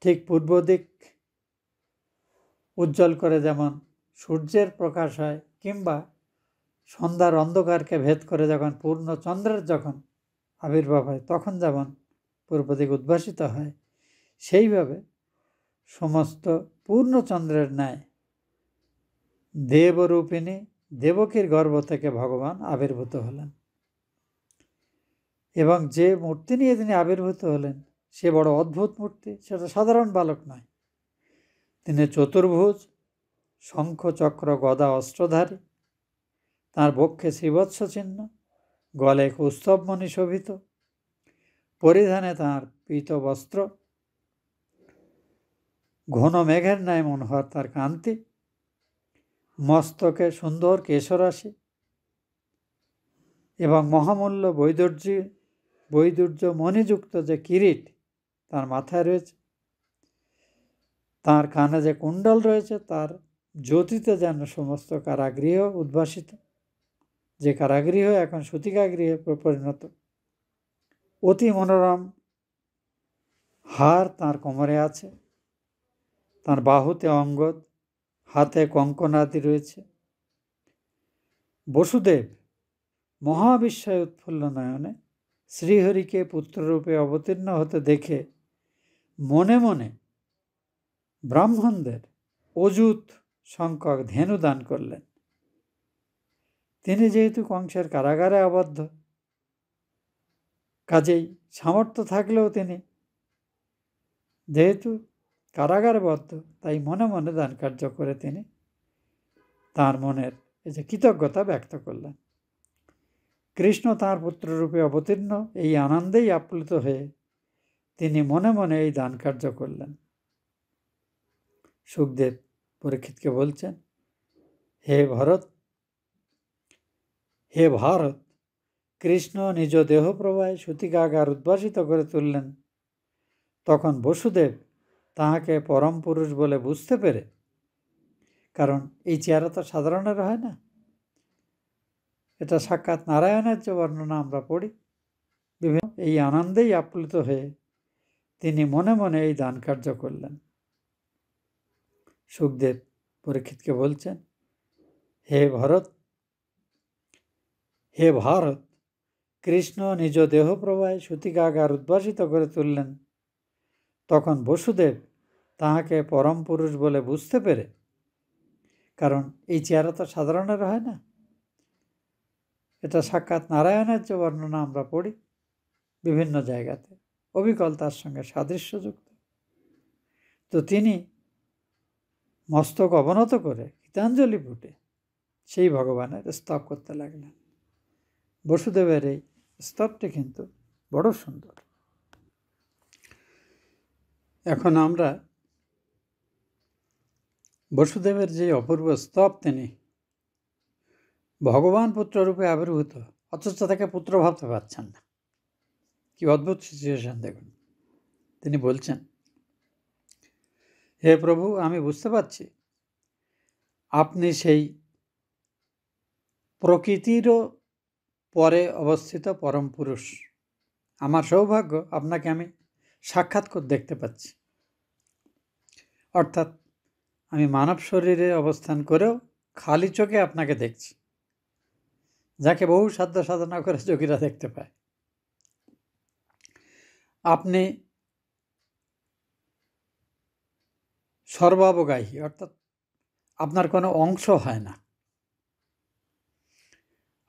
[SPEAKER 1] ঠিক পূর্ব দিক উজ্জ্বল করে যেমন সূর্যের প্রকাশ হয়, কিংবা সন্ধ্যার অন্ধকারকে ভেদ করে যখন পূর্ণ চন্দ্রের যখন আবির্ভাব হয় তখন যেমন পূর্ব দিক উদ্ভাসিত হয়, সেইভাবে সমস্ত পূর্ণচন্দ্রের ন্যায় দেবরূপিণী দেবকীর গর্ভ থেকে ভগবান আবির্ভূত হলেন। এবং যে মূর্তি নিয়ে তিনি আবির্ভূত হলেন সে বড় অদ্ভুত মূর্তি, সেটা সাধারণ বালক নয়। তিনি চতুর্ভুজ, শঙ্খ চক্র গদা অস্ত্রধারী, তাঁর বক্ষে শ্রীবৎস চিহ্ন, গলে কৌস্তবমণি শোভিত, পরিধানে তাঁর পীত বস্ত্র, ঘন মেঘের ন্যায় মনোহর তার কান্তি, মস্তকে সুন্দর কেশরাশি এবং মহামূল্য বৈদুর্য মণিযুক্ত যে কিরিট তার মাথায় রয়েছে, তার কানে যে কুণ্ডল রয়েছে তার জ্যোতিতে যেন সমস্ত কারাগৃহ উদ্ভাসিত, যে কারাগৃহ এখন সূতিকাগৃহে পরিণত। অতি মনোরম হার তার কোমরে আছে, তার বাহুতে অঙ্গদ, হাতে কঙ্কনাদি রয়েছে। বসুদেব মহাবিস্ময়ে উৎফুল্ল নয়নে শ্রীহরিকে পুত্ররূপে অবতীর্ণ হতে দেখে মনে মনে ব্রাহ্মণদের অযুত সংখ্যক ধেনু দান করলেন। তিনি যেহেতু কংসের কারাগারে আবদ্ধ, কাজেই সামর্থ্য থাকলেও তিনি যেহেতু কারাগারবদ্ধ, তাই মনে মনে দান কার্য করে তিনি তাঁর মনের এই যে কৃতজ্ঞতা ব্যক্ত করলেন। কৃষ্ণ তাঁর পুত্ররূপে অবতীর্ণ এই আনন্দেই আপ্লুত হয়ে তিনি মনে মনে এই দান কার্য করলেন। সুখদেব পরীক্ষিতকে বলছেন, হে ভারত, কৃষ্ণ নিজ দেহ প্রবাহে সূতিকাগার উদ্ভাসিত করে তুললেন। তখন বসুদেব তাহাকে পরম পুরুষ বলে বুঝতে পেরে, কারণ এই চেহারা তো সাধারণের হয় না, এটা সাক্ষাৎ নারায়ণের যে বর্ণনা আমরা পড়ি, বিভিন্ন এই আনন্দেই আপ্লুত হয়ে তিনি মনে মনে এই দান কার্য করলেন। সুখদেব পরীক্ষিতকে বলছেন, হে ভারত, কৃষ্ণ নিজ দেহপ্রবাহে সূতিকাগার উদ্ভাসিত করে তুললেন। তখন বসুদেব তাহাকে পরম পুরুষ বলে বুঝতে পেরে, কারণ এই চেহারা তো সাধারণের হয় না, এটা সাক্ষাৎ নারায়ণের যে বর্ণনা আমরা পড়ি বিভিন্ন জায়গাতে, অবিকল তার সঙ্গে সাদৃশ্যযুক্ত। তো তিনি মস্তক অবনত করে গীতাঞ্জলি ফুটে সেই ভগবানের স্তব করতে লাগলেন। বসুদেবের এই স্তবটি কিন্তু বড় সুন্দর। এখন আমরা বসুদেবের যে অপূর্ব স্তব, তিনি ভগবান পুত্ররূপে আবির্ভূত, অথচ তাকে পুত্র ভাবতে পারছেন না। কি অদ্ভুত সিচুয়েশন দেখুন। তিনি বলছেন, হে প্রভু, আমি বুঝতে পারছি আপনি সেই প্রকৃতিরও পরে অবস্থিত পরম পুরুষ। আমার সৌভাগ্য, আপনাকে আমি সাক্ষাৎ করে দেখতে পাচ্ছি। অর্থাৎ আমি মানব শরীরে অবস্থান করেও খালি চোখে আপনাকে দেখছি, যাকে বহু সাধ্য সাধনা করে যোগীরা দেখতে পায়। আপনি সর্বাবগাহী, অর্থাৎ আপনার কোনো অংশ হয় না।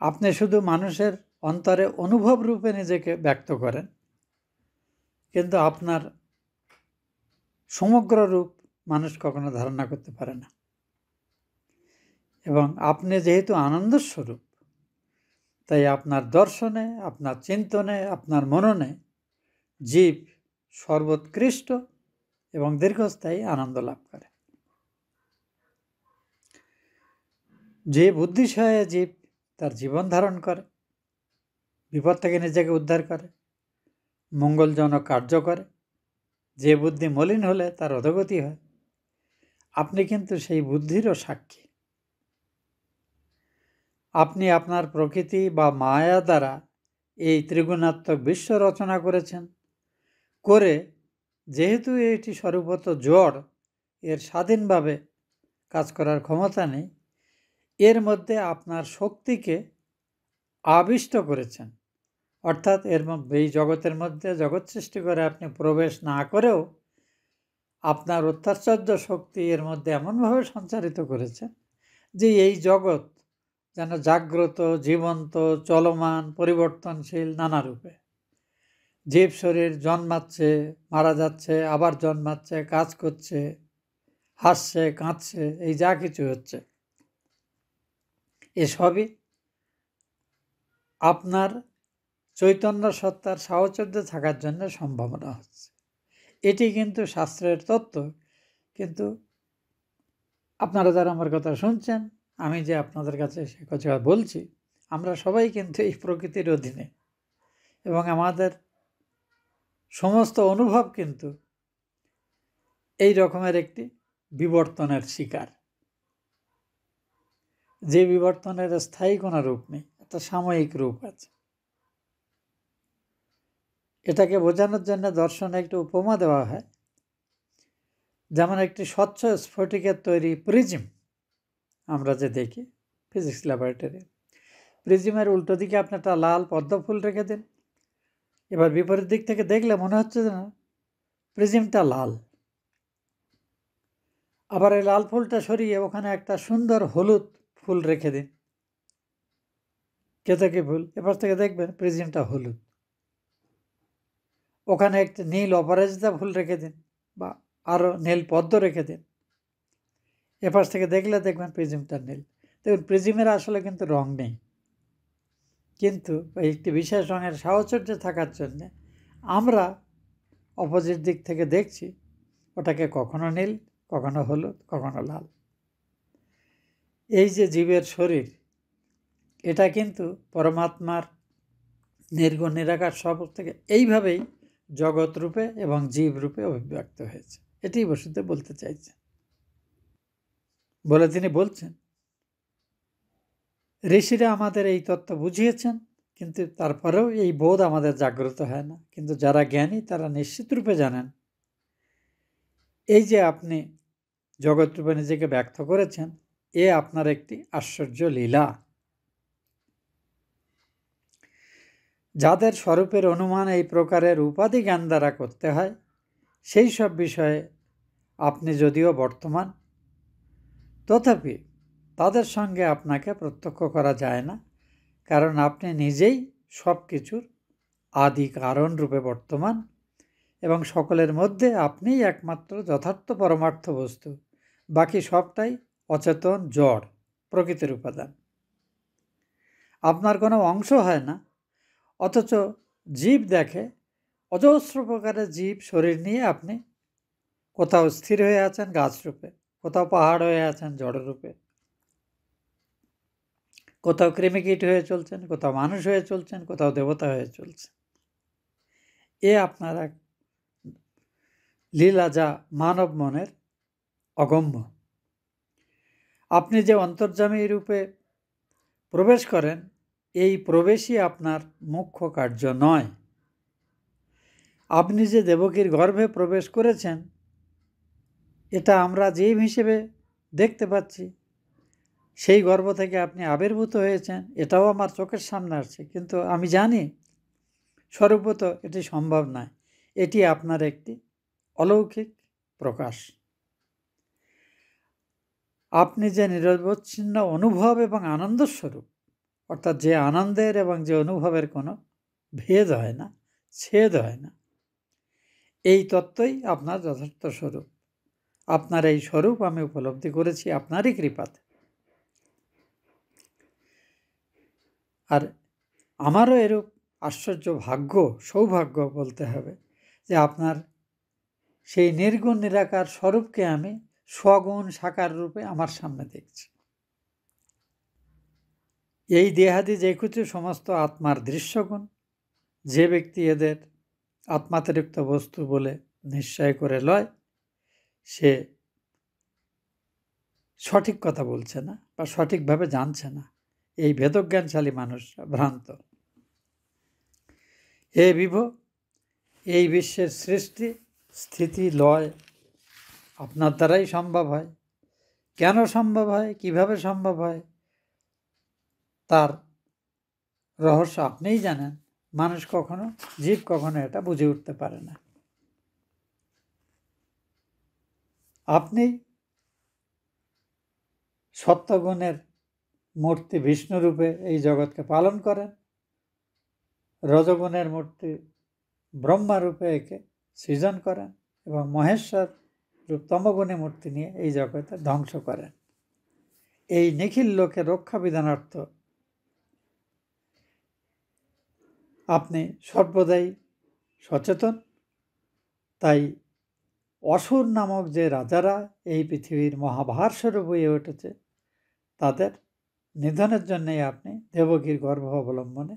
[SPEAKER 1] আপনি শুধু মানুষের অন্তরে অনুভব রূপে নিজেকে ব্যক্ত করেন, কিন্তু আপনার সমগ্র রূপ মানুষ কখনো ধারণা করতে পারে না। এবং আপনি যেহেতু আনন্দস্বরূপ, তাই আপনার দর্শনে, আপনার চিন্তনে, আপনার মননে জীব সর্বোৎকৃষ্ট এবং দীর্ঘস্থায়ী আনন্দ লাভ করে। যে বুদ্ধিসহায়ে জীব তার জীবন ধারণ করে, বিপদ থেকে নিজেকে উদ্ধার করে, মঙ্গলজনক কার্য করে, যে বুদ্ধি মলিন হলে তার অধোগতি হয়, আপনি কিন্তু সেই বুদ্ধিরও সাক্ষী। আপনি আপনার প্রকৃতি বা মায়া দ্বারা এই ত্রিগুণাত্মক বিশ্ব রচনা করেছেন। করে যেহেতু এটি স্বরূপত জড়, এর স্বাধীনভাবে কাজ করার ক্ষমতা নেই, এর মধ্যে আপনার শক্তিকে আবিষ্ট করেছেন। অর্থাৎ এর মধ্যে, এই জগতের মধ্যে জগৎ সৃষ্টি করে আপনি প্রবেশ না করেও আপনার অত্যাশ্চর্য শক্তি এর মধ্যে এমনভাবে সঞ্চারিত করেছেন যে এই জগৎ যেন জাগ্রত, জীবন্ত, চলমান, পরিবর্তনশীল নানা রূপে। জীব শরীর জন্মাচ্ছে, মারা যাচ্ছে, আবার জন্মাচ্ছে, কাজ করছে, হাসছে, কাঁদছে, এই যা কিছু হচ্ছে, এসবই আপনার চৈতন্য সত্তার সাহচর্যে থাকার জন্য সম্ভাবনা হচ্ছে। এটি কিন্তু শাস্ত্রের তত্ত্ব। কিন্তু আপনারা যারা আমার কথা শুনছেন, আমি যে আপনাদের কাছে সে কথা বলছি, আমরা সবাই কিন্তু এই প্রকৃতির অধীনে, এবং আমাদের সমস্ত অনুভব কিন্তু এই রকমের একটি বিবর্তনের শিকার, যে বিবর্তনের স্থায়ী কোনো রূপ নেই, একটা সাময়িক রূপ আছে। এটাকে বোঝানোর জন্য দর্শনে একটু উপমা দেওয়া হয়। যেমন একটি স্বচ্ছ স্ফটিকের তৈরি প্রিজম আমরা যে দেখি ফিজিক্স ল্যাবরেটরি, প্রিজমের উল্টো দিকে আপনি একটা লাল পদ্ম ফুল রেখে দিন। এবার বিপরীত দিক থেকে দেখলে মনে হচ্ছে যে না, প্রিজমটা লাল। আবার এই লাল ফুলটা সরিয়ে ওখানে একটা সুন্দর হলুদ ফুল রেখে দিন, কেতকী ফুল। এবার থেকে দেখবেন প্রিজমটা হলুদ। ওখানে একটা নীল অপরাজিতা ফুল রেখে দিন, বা আরও নীল পদ্ম রেখে দিন। এপাশ থেকে দেখলে দেখবেন প্রিজমটা নীল। দেখুন, প্রিজমের আসলে কিন্তু রং নেই, কিন্তু একটি বিশেষ রঙের সাহচর্য থাকার জন্যে আমরা অপোজিট দিক থেকে দেখছি, ওটাকে কখনো নীল, কখনো হলুদ, কখনো লাল। এই যে জীবের শরীর, এটা কিন্তু পরমাত্মার নির্গুণ নিরাকার স্বরূপ থেকে এইভাবেই জগৎ রূপে এবং জীব রূপে অভিব্যক্ত হয়েছে। এটি বসুদেব বলতে চাইছেন। বলে তিনি বলছেন, ঋষিরা আমাদের এই তত্ত্ব বুঝিয়েছেন, কিন্তু তারপরেও এই বোধ আমাদের জাগ্রত হয় না। কিন্তু যারা জ্ঞানী তারা নিশ্চিত রূপে জানেন, এই যে আপনি জগৎ রূপে নিজেকে ব্যক্ত করেছেন, এ আপনার একটি আশ্চর্য লীলা। যাদের স্বরূপের অনুমান এই প্রকারের উপাধি জ্ঞান দ্বারা করতে হয়, সেই সব বিষয়ে আপনি যদিও বর্তমান, তথাপি তাদের সঙ্গে আপনাকে প্রত্যক্ষ করা যায় না, কারণ আপনি নিজেই সব কিছুর আদি কারণ রূপে বর্তমান এবং সকলের মধ্যে আপনিই একমাত্র যথার্থ পরমার্থ বস্তু, বাকি সবটাই অচেতন জড় প্রকৃতির উপাদান। আপনার কোনো অংশ হয় না, অথচ জীব দেখে অজস্র প্রকারের জীব শরীর নিয়ে আপনি কোথাও স্থির হয়ে আছেন গাছরূপে, কোথাও পাহাড় হয়ে আছেন জড়রূপে, কোথাও কৃমিকীট হয়ে চলছেন, কোথাও মানুষ হয়ে চলছেন, কোথাও দেবতা হয়ে চলছেন। এ আপনার এক লীলা, যা মানব মনের অগম্য। আপনি যে অন্তর্যামী রূপে প্রবেশ করেন, এই প্রবেশই আপনার মুখ্য কার্য নয়। আপনি যে দেবকীর গর্ভে প্রবেশ করেছেন, এটা আমরা জীব হিসেবে দেখতে পাচ্ছি। সেই গর্ভ থেকে আপনি আবির্ভূত হয়েছেন, এটাও আমার চোখের সামনে আসছে, কিন্তু আমি জানি স্বরূপত এটি সম্ভব নয়। এটি আপনার একটি অলৌকিক প্রকাশ। আপনি যে নিরবচ্ছিন্ন অনুভব এবং আনন্দস্বরূপ, অর্থাৎ যে আনন্দের এবং যে অনুভবের কোনো ভেদ হয় না, ছেদ হয় না, এই তত্ত্বই আপনার যথার্থ স্বরূপ। আপনার এই স্বরূপ আমি উপলব্ধি করেছি আপনারই কৃপাতে। আর আমারও এরূপ আশ্চর্য ভাগ্য, সৌভাগ্য বলতে হবে, যে আপনার সেই নির্গুণ নিরাকার স্বরূপকে আমি স্বগুণ সাকার রূপে আমার সামনে দেখছি। এই দেহাদি যে কিছু সমস্ত আত্মার দৃশ্যগুণ, যে ব্যক্তি এদের আত্মাতিরিক্ত বস্তু বলে নিশ্চয় করে লয়, সে সঠিক কথা বলছে না বা সঠিকভাবে জানছে না। এই ভেদজ্ঞানশালী মানুষ ভ্রান্ত। হে বিভো, এই বিশ্বের সৃষ্টি, স্থিতি, লয় আপনার দ্বারাই সম্ভব হয়। কেন সম্ভব হয়, কিভাবে সম্ভব হয়, তার রহস্য আপনিই জানেন। মানুষ কখনো, জীব কখনো এটা বুঝে উঠতে পারে না। আপনি সত্যগুণের মূর্তি বিষ্ণুরূপে এই জগৎকে পালন করেন, রজগুণের মূর্তি ব্রহ্মারূপে একে সৃজন করেন এবং মহেশ্বর রূপ তমগুণী মূর্তি নিয়ে এই জগতে ধ্বংস করেন। এই নিখিল লোকে রক্ষা বিধানার্থ আপনি সর্বদাই সচেতন। তাই অসুর নামক যে রাজারা এই পৃথিবীর মহাভার স্বরূপ হয়ে উঠেছে, তাদের নিধনের জন্যই আপনি দেবকীর গর্ভ অবলম্বনে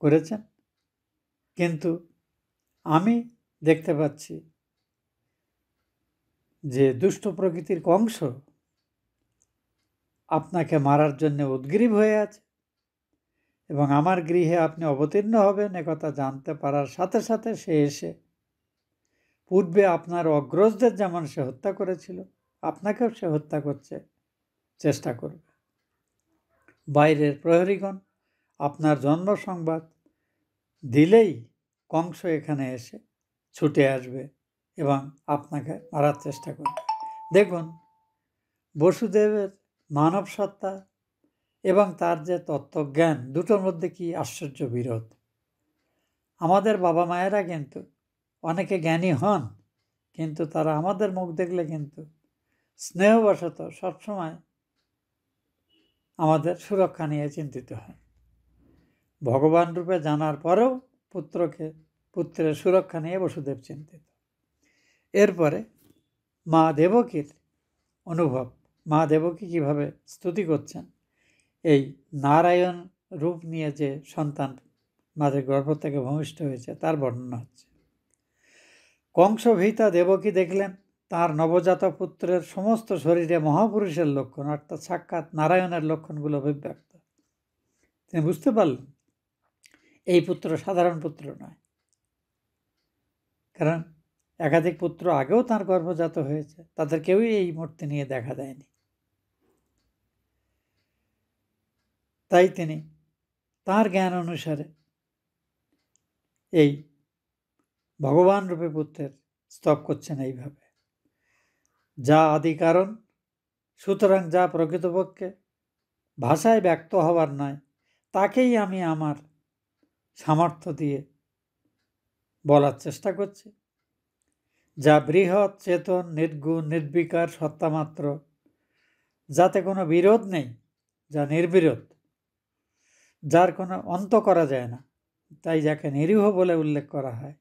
[SPEAKER 1] করেছেন। কিন্তু আমি দেখতে পাচ্ছি যে দুষ্ট প্রকৃতির কংস আপনাকে মারার জন্য উদ্গ্রীব হয়ে আছে এবং আমার গৃহে আপনি অবতীর্ণ হবেন একথা জানতে পারার সাথে সাথে সে এসে পূর্বে আপনার অগ্রজদের যেমন সে হত্যা করেছিল, আপনাকেও সে হত্যা করছে চেষ্টা করবে। বাইরের প্রহরীগণ আপনার জন্ম সংবাদ দিলেই কংস এখানে এসে ছুটে আসবে এবং আপনাকে মারার চেষ্টা করবে। দেখুন, বসুদেবের মানব সত্তা এবং তার যে তত্ত্বজ্ঞান, দুটোর মধ্যে কি আশ্চর্য বিরোধ। আমাদের বাবা মায়েরা কিন্তু অনেকে জ্ঞানী হন, কিন্তু তারা আমাদের মুখ দেখলে কিন্তু স্নেহবশত সবসময় আমাদের সুরক্ষা নিয়ে চিন্তিত হয়। ভগবান রূপে জানার পরেও পুত্রের সুরক্ষা নিয়ে বসুদেব চিন্তিত। এরপরে মা দেবকীর অনুভব, মা দেবকী কীভাবে স্তুতি করছেন, এই নারায়ণ রূপ নিয়ে যে সন্তান মাদের গর্ভ থেকে ভূমিষ্ঠ হয়েছে তার বর্ণনা হচ্ছে। কংসভীতা দেবকী দেখলেন তার নবজাত পুত্রের সমস্ত শরীরে মহাপুরুষের লক্ষণ, অর্থাৎ সাক্ষাৎ নারায়ণের লক্ষণগুলো অভিব্যক্ত। তিনি বুঝতে পারলেন এই পুত্র সাধারণ পুত্র নয়, কারণ একাধিক পুত্র আগেও তার গর্ভজাত হয়েছে, তাদের কেউই এই মূর্তি নিয়ে দেখা দেয়নি। তাই তিনি তাঁর জ্ঞান অনুসারে এই ভগবান রূপে পুত্রের স্তব করছেন এইভাবে, যা আদি কারণ, সুতরাং যা প্রকৃতপক্ষে ভাষায় ব্যক্ত হবার নয়, তাকেই আমি আমার সামর্থ্য দিয়ে বলার চেষ্টা করছি, যা বৃহৎ চেতন, নির্গুণ, নির্বিকার সত্তামাত্র, যাতে কোনো বিরোধ নেই, যা নির্বিরোধ, যার কোনো অন্ত করা যায় না, তাই যাকে নিরীহ বলে উল্লেখ করা হয়।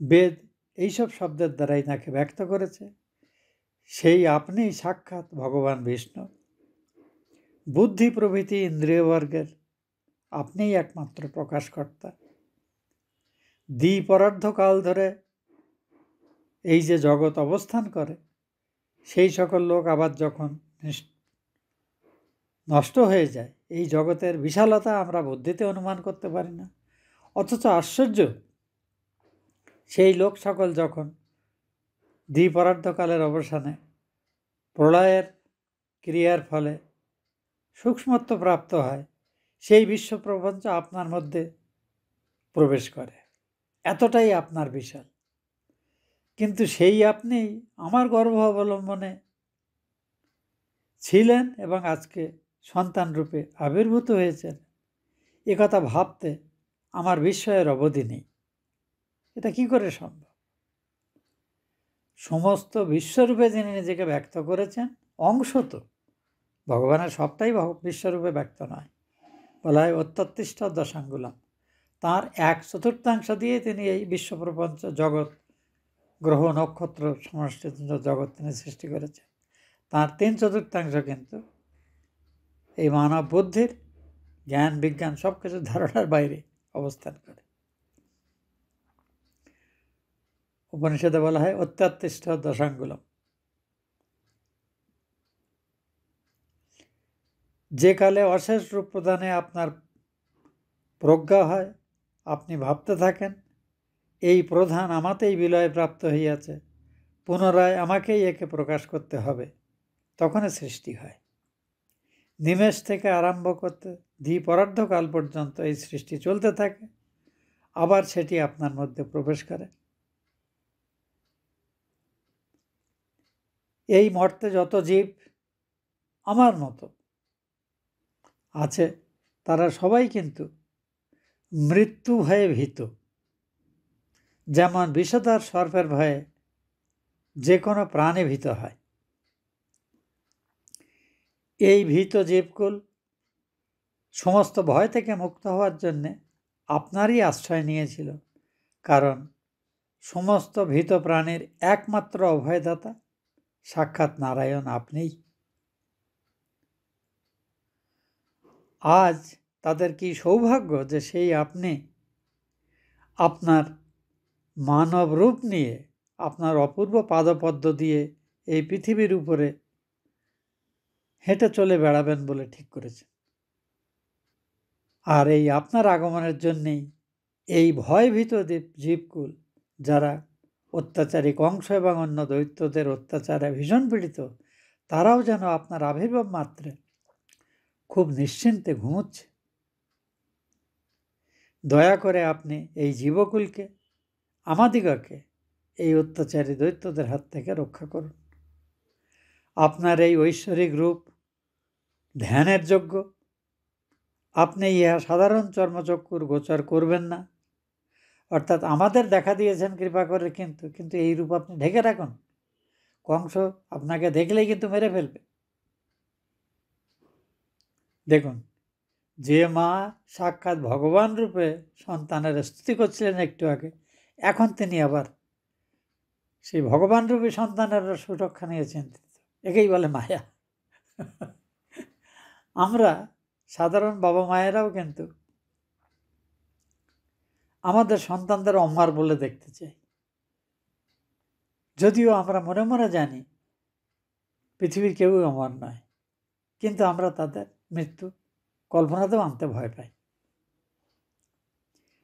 [SPEAKER 1] বেদ এইসব শব্দের দ্বারাই তাকে ব্যক্ত করেছে। সেই আপনিই সাক্ষাৎ ভগবান বিষ্ণু। বুদ্ধি প্রভৃতি ইন্দ্রিয়বর্গের আপনিই একমাত্র প্রকাশকর্তা। দ্বিপরার্ধকাল ধরে এই যে জগৎ অবস্থান করে, সেই সকল লোক আবার যখন নষ্ট হয়ে যায়, এই জগতের বিশালতা আমরা বুদ্ধিতে অনুমান করতে পারি না। অথচ আশ্চর্য, সেই লোক সকল যখন দ্বিপরার্ধকালের অবসানে প্রলয়ের ক্রিয়ার ফলে সূক্ষ্মত্ব প্রাপ্ত হয়, সেই বিশ্বপ্রপঞ্চ আপনার মধ্যে প্রবেশ করে। এতটাই আপনার বিশাল। কিন্তু সেই আপনি আমার গর্ভ অবলম্বনে ছিলেন এবং আজকে সন্তান রূপে আবির্ভূত হয়েছেন, একথা ভাবতে আমার বিস্ময়ের অবধি নেই। এটা কি করে সম্ভব? সমস্ত বিশ্বরূপে যিনি নিজেকে ব্যক্ত করেছেন, অংশ তো, ভগবানের সবটাই বিশ্বরূপে ব্যক্ত নয়। বলা হয় অত্যুৎকৃষ্ট দশাঙ্গুলাম। তাঁর 1/4 দিয়ে তিনি এই বিশ্বপ্রপঞ্চ জগৎ, গ্রহ নক্ষত্র সমষ্টিত জগৎ তিনি সৃষ্টি করেছেন। তাঁর 3/4 কিন্তু এই মানব বুদ্ধির জ্ঞান বিজ্ঞান সব কিছু ধারণার বাইরে অবস্থান করে। উপনিষদে বলা হয় অত্যুৎকৃষ্ট দশাঙ্গুলম। যে কালে অশেষ রূপ প্রদানে আপনার প্রজ্ঞা হয়, আপনি ভাবতে থাকেন এই প্রধান আমাতেই বিলয় প্রাপ্ত হইয়াছে, পুনরায় আমাকেই একে প্রকাশ করতে হবে, তখনই সৃষ্টি হয়। নিমেষ থেকে আরম্ভ করতে দ্বিপরার্ধকাল পর্যন্ত এই সৃষ্টি চলতে থাকে, আবার সেটি আপনার মধ্যে প্রবেশ করে। এই মর্তে যত জীব আমার মতো আছে, তারা সবাই কিন্তু মৃত্যু ভয়ে ভীত। যেমন বিষধর সর্পের ভয়ে যে কোনো প্রাণী ভীত হয়, এই ভীত জীবকুল সমস্ত ভয় থেকে মুক্ত হওয়ার জন্যে আপনারই আশ্রয় নিয়েছিল, কারণ সমস্ত ভীত প্রাণীর একমাত্র অভয়দাতা সাক্ষাৎ নারায়ণ আপনিই। আজ তাদের কি সৌভাগ্য যে সেই আপনি আপনার মানব রূপ নিয়ে, আপনার অপূর্ব পাদপদ্ম দিয়ে এই পৃথিবীর উপরে হেঁটে চলে বেড়াবেন বলে ঠিক করেছেন। আর এই আপনার আগমনের জন্যেই এই ভয়ভীত জীবকুল, যারা অত্যাচারী কংস এবং অন্য দৈত্যদের অত্যাচারে ভীষণ পীড়িত, তারাও যেন আপনার আবির্ভাব মাত্রে খুব নিশ্চিন্তে ঘুমোচ্ছে। দয়া করে আপনি এই জীবকুলকে, আমাদিগকে এই অত্যাচারী দৈত্যদের হাত থেকে রক্ষা করুন। আপনার এই ঐশ্বরিক রূপ ধ্যানের যোগ্য। আপনি ইহা সাধারণ চর্মচক্ষুর গোচর করবেন না, অর্থাৎ আমাদের দেখা দিয়েছেন কৃপা করে, কিন্তু এই রূপ আপনি ঢেকে রাখুন। কংস আপনাকে দেখলেই কিন্তু মেরে ফেলবে। দেখুন, যে মা সাক্ষাৎ ভগবান রূপে সন্তানের স্তুতি করছিলেন একটু আগে, এখন তিনি আবার সেই ভগবান রূপী সন্তানের সুরক্ষা নিয়ে চিন্তিত। একেই বলে মায়া। আমরা সাধারণ বাবা মায়েরাও কিন্তু আমাদের সন্তানদের অমর বলে দেখতে চাই, যদিও আমরা মনে মনে জানি পৃথিবীর কেউ অমর নয়, কিন্তু আমরা তাদের মৃত্যু কল্পনাতেও আনতে ভয় পাই।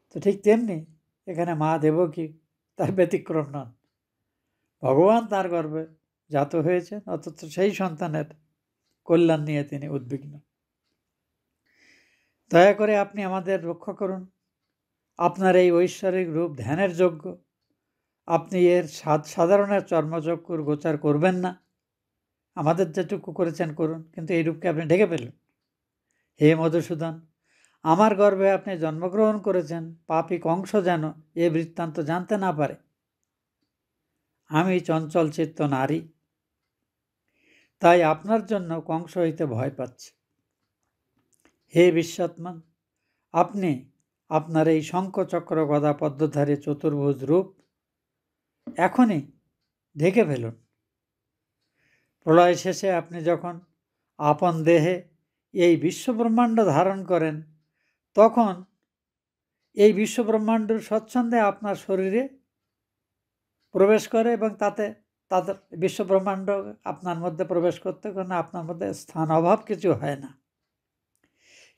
[SPEAKER 1] তো ঠিক তেমনি এখানে মা দেবকী তার ব্যতিক্রম নন। ভগবান তার গর্ভে জাত হয়েছেন, অথচ সেই সন্তানের কল্যাণ নিয়ে তিনি উদ্বিগ্ন। দয়া করে আপনি আমাদের রক্ষা করুন। আপনার এই ঐশ্বরিক রূপ ধ্যানের যোগ্য। আপনি এর সাধারণের চর্মচক্ষুর গোচার করবেন না। আমাদের যেটুকু করেছেন করুন, কিন্তু এই রূপকে আপনি ঢেকে ফেলুন। হে মধুসূদন, আমার গর্ভে আপনি জন্মগ্রহণ করেছেন, পাপী কংস যেন এ বৃত্তান্ত জানতে না পারে। আমি চঞ্চল চিত্ত নারী, তাই আপনার জন্য কংস হইতে ভয় পাচ্ছি। হে বিশ্বাত্মান, আপনি আপনার এই শঙ্খ চক্র গদা পদ্মধারী চতুর্ভুজ রূপ এখনই ঢেকে ফেলুন। প্রলয় শেষে আপনি যখন আপন দেহে এই বিশ্বব্রহ্মাণ্ড ধারণ করেন, তখন এই বিশ্বব্রহ্মাণ্ডের স্বচ্ছন্দে আপনার শরীরে প্রবেশ করে এবং তাদের বিশ্বব্রহ্মাণ্ড আপনার মধ্যে প্রবেশ করতে কোনো আপনার মধ্যে স্থান অভাব কিছু হয় না।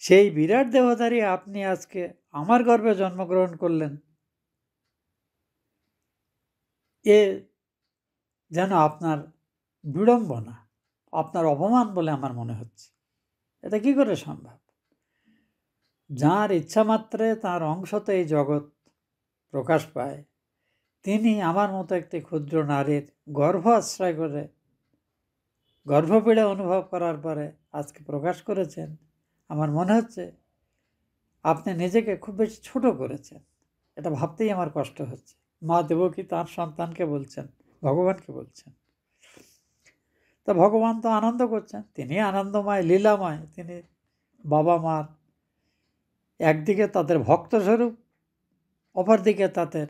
[SPEAKER 1] সেই বিরাট দেহধারী আপনি আজকে আমার গর্ভে জন্মগ্রহণ করলেন, এ যেন আপনার বিড়ম্বনা, আপনার অপমান বলে আমার মনে হচ্ছে। এটা কি করে সম্ভব? যার ইচ্ছা মাত্রে তার অংশতে এই জগৎ প্রকাশ পায়, তিনি আমার মতো একটি ক্ষুদ্র নারীর গর্ভ আশ্রয় করে গর্ভপীড়া অনুভব করার পরে আজকে প্রকাশ করেছেন। আমার মনে হচ্ছে আপনি নিজেকে খুব বেশি ছোট করেছেন। এটা ভাবতেই আমার কষ্ট হচ্ছে। মা দেবকী তার সন্তানকে বলছেন, ভগবানকে বলছেন। তা ভগবান তো আনন্দ করছেন, তিনি আনন্দময়, লীলাময়। তিনি বাবা মার একদিকে তাদের ভক্তস্বরূপ, অপরদিকে তাদের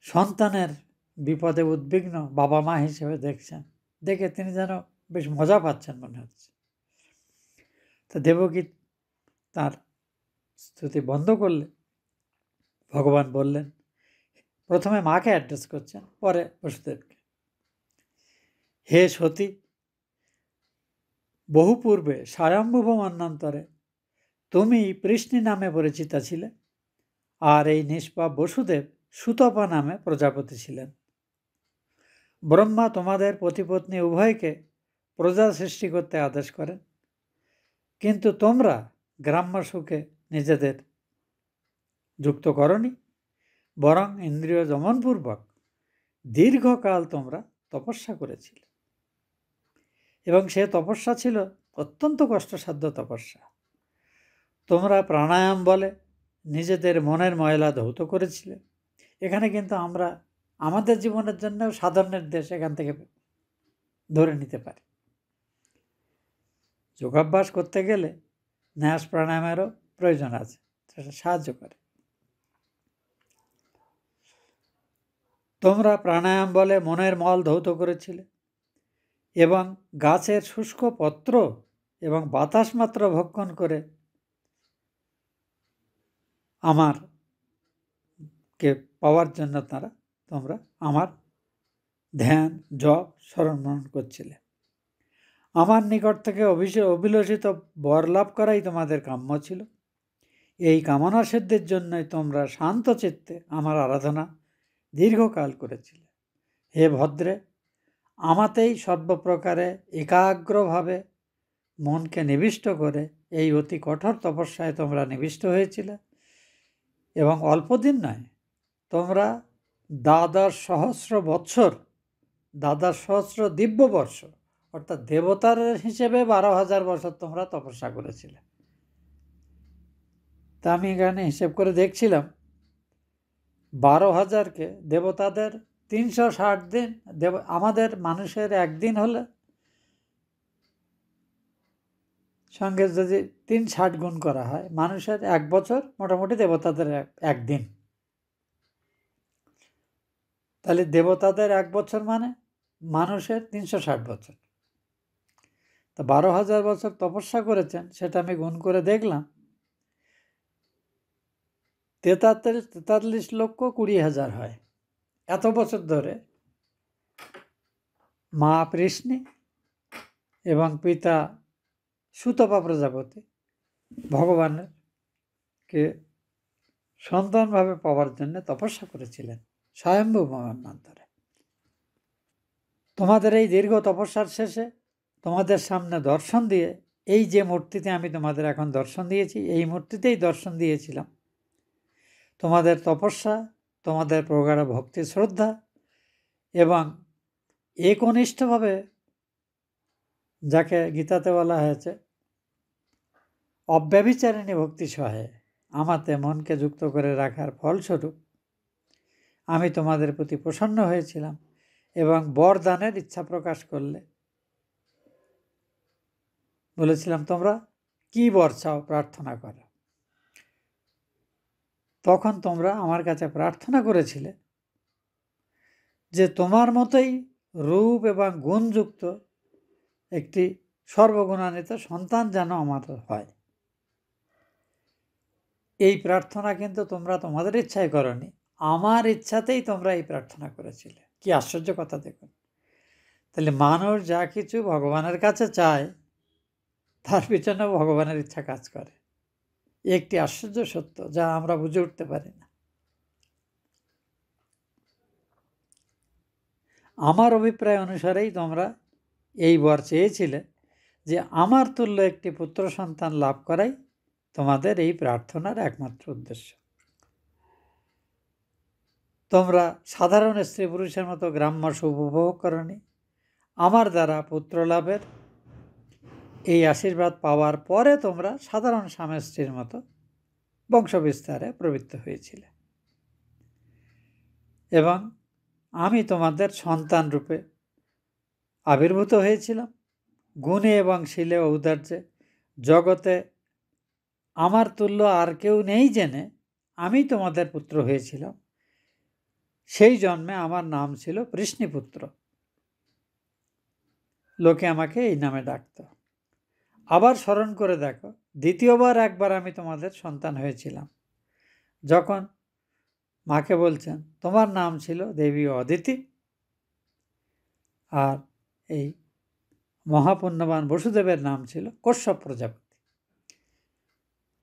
[SPEAKER 1] সন্তানের বিপদে উদ্বিগ্ন বাবা মা হিসেবে দেখছেন। দেখে তিনি যেন বেশ মজা পাচ্ছেন মনে হচ্ছে। তো দেবকী তার স্তুতি বন্ধ করলে ভগবান বললেন, প্রথমে মাকে অ্যাড্রেস করছেন, পরে বসুদেবকে। হে সতী, বহু পূর্বে স্বয়ম্ভুব মন্বন্তরে তুমি পৃষ্ণি নামে পরিচিতা ছিলে, আর এই নিষ্পাপ বসুদেব সুতপা নামে প্রজাপতি ছিলেন। ব্রহ্মা তোমাদের পতিপত্নী উভয়কে প্রজা সৃষ্টি করতে আদেশ করেন, কিন্তু তোমরা গ্রাম্য সুখে নিজেদের যুক্ত করনি, বরং ইন্দ্রিয় দমনপূর্বক দীর্ঘকাল তোমরা তপস্যা করেছিলে, এবং সে তপস্যা ছিল অত্যন্ত কষ্টসাধ্য তপস্যা। তোমরা প্রাণায়াম বলে নিজেদের মনের ময়লা ধৌত করেছিলে। এখানে কিন্তু আমরা আমাদের জীবনের জন্য সাধারণের দেশ এখান থেকে ধরে নিতে পারি। যোগাভ্যাস করতে গেলে ন্যাস প্রাণায়ামেরও প্রয়োজন আছে, সেটা সাহায্য করে। তোমরা প্রাণায়াম বলে মনের মল ধৌত করেছিলে এবং গাছের শুষ্ক পত্র এবং বাতাস মাত্র ভক্ষণ করে আমারকে পাওয়ার জন্য তোমরা আমার ধ্যান জপ স্মরণ মনন করছিলে। আমার নিকট থেকে অভিলষিত বর লাভ করাই তোমাদের কাম্য ছিল। এই কামনা সিদ্ধির জন্যই তোমরা শান্ত চিত্তে আমার আরাধনা দীর্ঘকাল করেছিলে। হে ভদ্রে, আমাতেই সর্বপ্রকারে একাগ্রভাবে মনকে নিবিষ্ট করে এই অতি কঠোর তপস্যায় তোমরা নিবিষ্ট হয়েছিলে, এবং অল্পদিন নয়, তোমরা দ্বাদশ সহস্র দিব্যবর্ষ অর্থাৎ দেবতার হিসেবে 12,000 বছর তোমরা তপস্যা করেছিলে। তা আমি এখানে হিসেব করে দেখছিলাম, 12,000কে দেবতাদের 360 দিন, আমাদের মানুষের একদিন হলে সঙ্গে যদি 360 গুণ করা হয়, মানুষের 1 বছর মোটামুটি দেবতাদের একদিন। তাহলে দেবতাদের 1 বছর মানে মানুষের 360 বছর। তা 12,000 বছর তপস্যা করেছেন, সেটা আমি গুণ করে দেখলাম, 43,20,000 হয়। এত বছর ধরে মা পৃষ্ণি এবং পিতা সুতপা প্রজাপতি ভগবানকে সন্তানভাবে পাওয়ার জন্য তপস্যা করেছিলেন স্বয়ম্ভু মন্বন্তরে। তোমাদের এই দীর্ঘ তপস্যার শেষে তোমাদের সামনে দর্শন দিয়ে এই যে মূর্তিতে আমি তোমাদের এখন দর্শন দিয়েছি, এই মূর্তিতেই দর্শন দিয়েছিলাম তোমাদের তপস্যা, তোমাদের প্রগাঢ় ভক্তি শ্রদ্ধা এবং একনিষ্ঠভাবে, যাকে গীতাতে বলা হয়েছে অব্যভিচারিণী ভক্তি সহায়ে আমাতে মনকে যুক্ত করে রাখার ফলস্বরূপ আমি তোমাদের প্রতি প্রসন্ন হয়েছিলাম এবং বরদানের ইচ্ছা প্রকাশ করলে বলেছিলাম তোমরা কি বর চাও প্রার্থনা করো। তখন তোমরা আমার কাছে প্রার্থনা করেছিলে যে তোমার মতোই রূপ এবং গুণযুক্ত একটি সর্বগুণান্বিত সন্তান যেন আমার হয়। এই প্রার্থনা কিন্তু তোমরা তোমাদের ইচ্ছায় করনি, আমার ইচ্ছাতেই তোমরা এই প্রার্থনা করেছিলে। কি আশ্চর্য কথা দেখুন। তাহলে মানুষ যা কিছু ভগবানের কাছে চায় তার পিছনে ভগবানের ইচ্ছা কাজ করে। একটি আশ্চর্য সত্য যা আমরা বুঝে উঠতে পারি না। আমার অভিপ্রায় অনুসারেই তোমরা এই বর চেয়েছিলে যে আমার তুল্য একটি পুত্র সন্তান লাভ করাই তোমাদের এই প্রার্থনার একমাত্র উদ্দেশ্য। তোমরা সাধারণ স্ত্রী পুরুষের মতো গ্রাম্য সুখ উপভোগ করনি, আমার দ্বারা পুত্র লাভের এই আশীর্বাদ পাওয়ার পরে তোমরা সাধারণ স্বামী স্ত্রীর মতো বংশবিস্তারে প্রবৃত্ত হয়েছিলে এবং আমি তোমাদের সন্তান রূপে আবির্ভূত হয়েছিলাম। গুণে এবং শীলে ঔদার্যে জগতে আমার তুল্য আর কেউ নেই জেনে আমি তোমাদের পুত্র হয়েছিলাম। সেই জন্মে আমার নাম ছিল বৃষ্ণিপুত্র, লোকে আমাকে এই নামে ডাকত। আবার স্মরণ করে দেখো, দ্বিতীয়বার একবার আমি তোমাদের সন্তান হয়েছিলাম, যখন মাকে বলছেন তোমার নাম ছিল দেবী অদিতি, আর এই মহাপুণ্যবান বসুদেবের নাম ছিল কশ্যপ প্রজাপতি।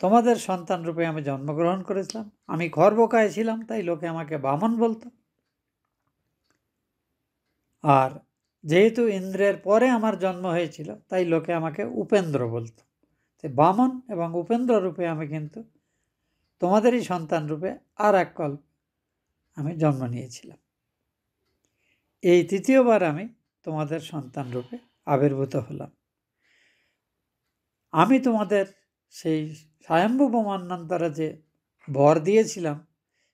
[SPEAKER 1] তোমাদের সন্তান রূপে আমি জন্মগ্রহণ করেছিলাম। আমি খর্বকায় ছিলাম, তাই লোকে আমাকে বামন বলতো। আর যেহেতু ইন্দ্রের পরে আমার জন্ম হয়েছিল, তাই লোকে আমাকে উপেন্দ্র বলতো। বামন এবং উপেন্দ্র রূপে আমি কিন্তু তোমাদেরই সন্তান রূপে আর এক কল্প আমি জন্ম নিয়েছিলাম। এই তৃতীয়বার আমি তোমাদের সন্তান রূপে আবির্ভূত হলাম। আমি তোমাদের সেই স্বয়ম্ভু ব্রহ্মাণ্ডান্তরে যে বর দিয়েছিলাম,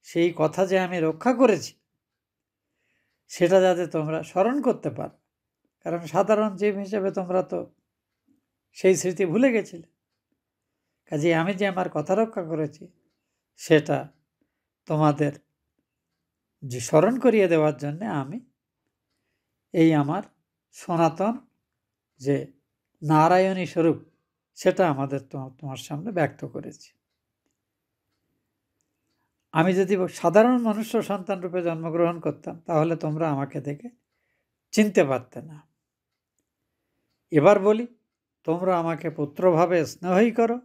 [SPEAKER 1] সেই কথা যে আমি রক্ষা করেছি, সেটা যাতে তোমরা স্মরণ করতে পারো। কারণ সাধারণ জীব হিসেবে তোমরা তো সেই স্মৃতি ভুলে গেছিলে। কাজে আমি যে আমার কথা রক্ষা করেছি সেটা তোমাদের যে স্মরণ করিয়ে দেওয়ার জন্য আমি এই আমার সনাতন যে নারায়ণী স্বরূপ সেটা আমাদের তোমার সামনে ব্যক্ত করেছি। আমি যদি সাধারণ মনুষ্য সন্তান রূপে জন্মগ্রহণ করতাম, তাহলে তোমরা আমাকে দেখে চিনতে পারতে না। এবার বলি, তোমরা আমাকে পুত্রভাবে স্নেহই করো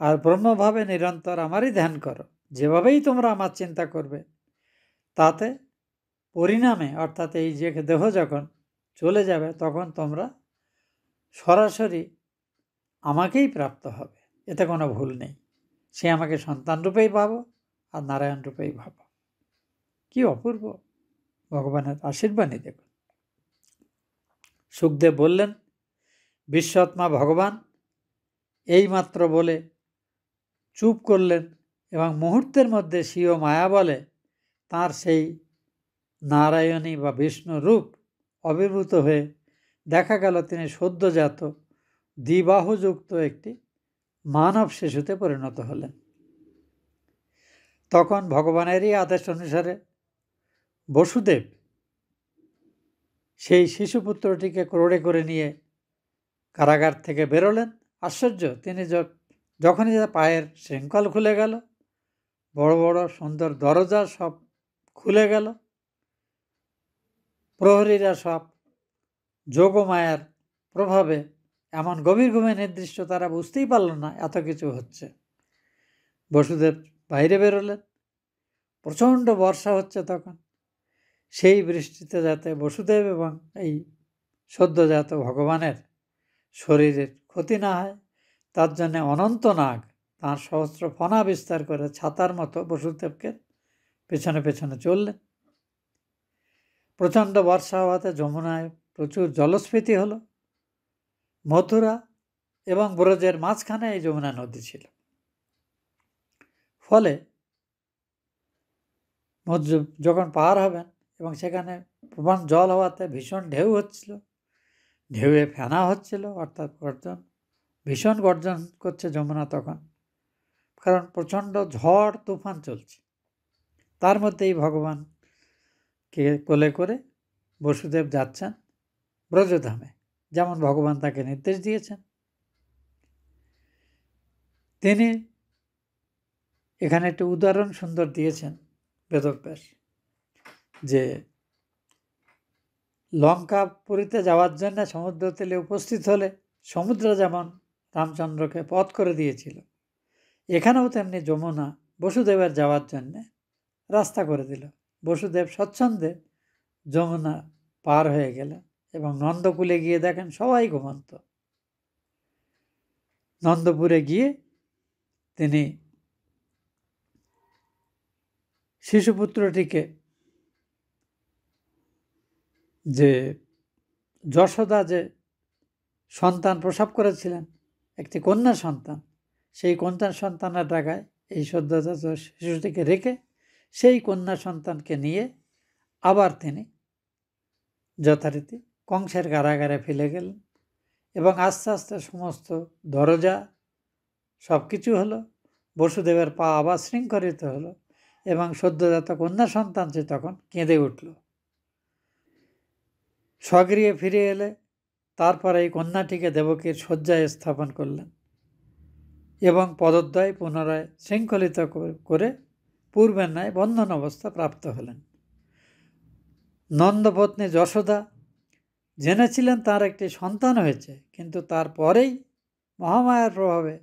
[SPEAKER 1] আর ব্রহ্মভাবে নিরন্তর আমারই ধ্যান করো। যেভাবেই তোমরা আমার চিন্তা করবে, তাতে পরিণামে অর্থাৎ এই যে দেহ যখন চলে যাবে, তখন তোমরা সরাসরি আমাকেই প্রাপ্ত হবে, এতে কোনো ভুল নেই। সে আমাকে সন্তান রূপেই ভাবো আর নারায়ণ রূপেই ভাবো। কি অপূর্ব ভগবানের আশীর্বাণী দেখুন। সুখদেব বললেন, বিশ্বআত্মা ভগবান এইমাত্র বলে চুপ করলেন এবং মুহূর্তের মধ্যে স্বীয় মায়া বলে তাঁর সেই নারায়ণী বা বিষ্ণু রূপ আবির্ভূত হয়ে দেখা গেল তিনি সদ্যজাত দ্বিবাহুযুক্ত একটি মানব শিশুতে পরিণত হলেন। তখন ভগবানেরই আদেশ অনুসারে বসুদেব সেই শিশুপুত্রটিকে ক্রোড়ে করে নিয়ে কারাগার থেকে বেরোলেন। আশ্চর্য, তিনি যখনই পায়ের শৃঙ্খল খুলে গেল, বড় বড় সুন্দর দরজা সব খুলে গেল, প্রহরীরা সব যোগমায়ার প্রভাবে এমন গভীর ঘুমে নির্দিষ্ট, তারা বুঝতেই পারল না এত কিছু হচ্ছে। বসুদেব বাইরে বেরোলেন, প্রচণ্ড বর্ষা হচ্ছে তখন। সেই বৃষ্টিতে যাতে বসুদেব এবং এই সদ্যজাত ভগবানের শরীরের ক্ষতি না হয় তার জন্য অনন্ত নাগ তাঁর সহস্র ফণা বিস্তার করে ছাতার মতো বসুদেবকে পেছনে পেছনে চললেন। প্রচণ্ড বর্ষা হওয়াতে যমুনায় প্রচুর জলস্ফীতি হলো। মথুরা এবং ব্রজের মাঝখানে এই যমুনা নদী ছিল। ফলে যখন পার হবেন এবং সেখানে প্রবল জল হওয়াতে ভীষণ ঢেউ হচ্ছিল, ঢেউয়ে ফেনা হচ্ছিল, অর্থাৎ গর্জন, ভীষণ গর্জন করছে যমুনা তখন, কারণ প্রচণ্ড ঝড় তুফান চলছে। তার মধ্যেই ভগবানকে কোলে করে বসুদেব যাচ্ছেন ব্রজধামে, যেমন ভগবান তাকে নির্দেশ দিয়েছেন। তিনি এখানে একটি উদাহরণ সুন্দর দিয়েছেন বেদব্যাস, যে লঙ্কাপুরীতে যাওয়ার জন্য সমুদ্র তীরে উপস্থিত হলে সমুদ্র যেমন রামচন্দ্রকে পথ করে দিয়েছিল, এখানেও তেমনি যমুনা বসুদেবের যাওয়ার জন্যে রাস্তা করে দিল। বসুদেব স্বচ্ছন্দে যমুনা পার হয়ে গেলেন এবং নন্দকুলে গিয়ে দেখেন সবাই ঘুমন্ত। নন্দপুরে গিয়ে তিনি শিশুপুত্রটিকে, যে যশোদা যে সন্তান প্রসব করেছিলেন, একটি কন্যা সন্তান, সেই কন্যা সন্তানের জায়গায় এই সদ্যজাত শিশুটিকে রেখে সেই কন্যা সন্তানকে নিয়ে আবার তিনি যথারীতি কংসের কারাগারে ফেলে গেলেন এবং আস্তে আস্তে সমস্ত দরজা সব কিছু হলো। বসুদেবের পা আবার শৃঙ্খলিত হলো এবং সদ্যজাত কন্যা সন্তান যে তখন কেঁদে উঠল। স্বগৃহে ফিরে এলে তারপরে এই কন্যাটিকে দেবকীর শয্যায় স্থাপন করলেন এবং পদদ্বয় পুনরায় শৃঙ্খলিত করে পূর্বের ন্যায় বন্ধন অবস্থা প্রাপ্ত হলেন। নন্দপত্নী যশোদা জেনেছিলেন তার একটি সন্তান হয়েছে, কিন্তু তারপরেই মহামায়ার প্রভাবে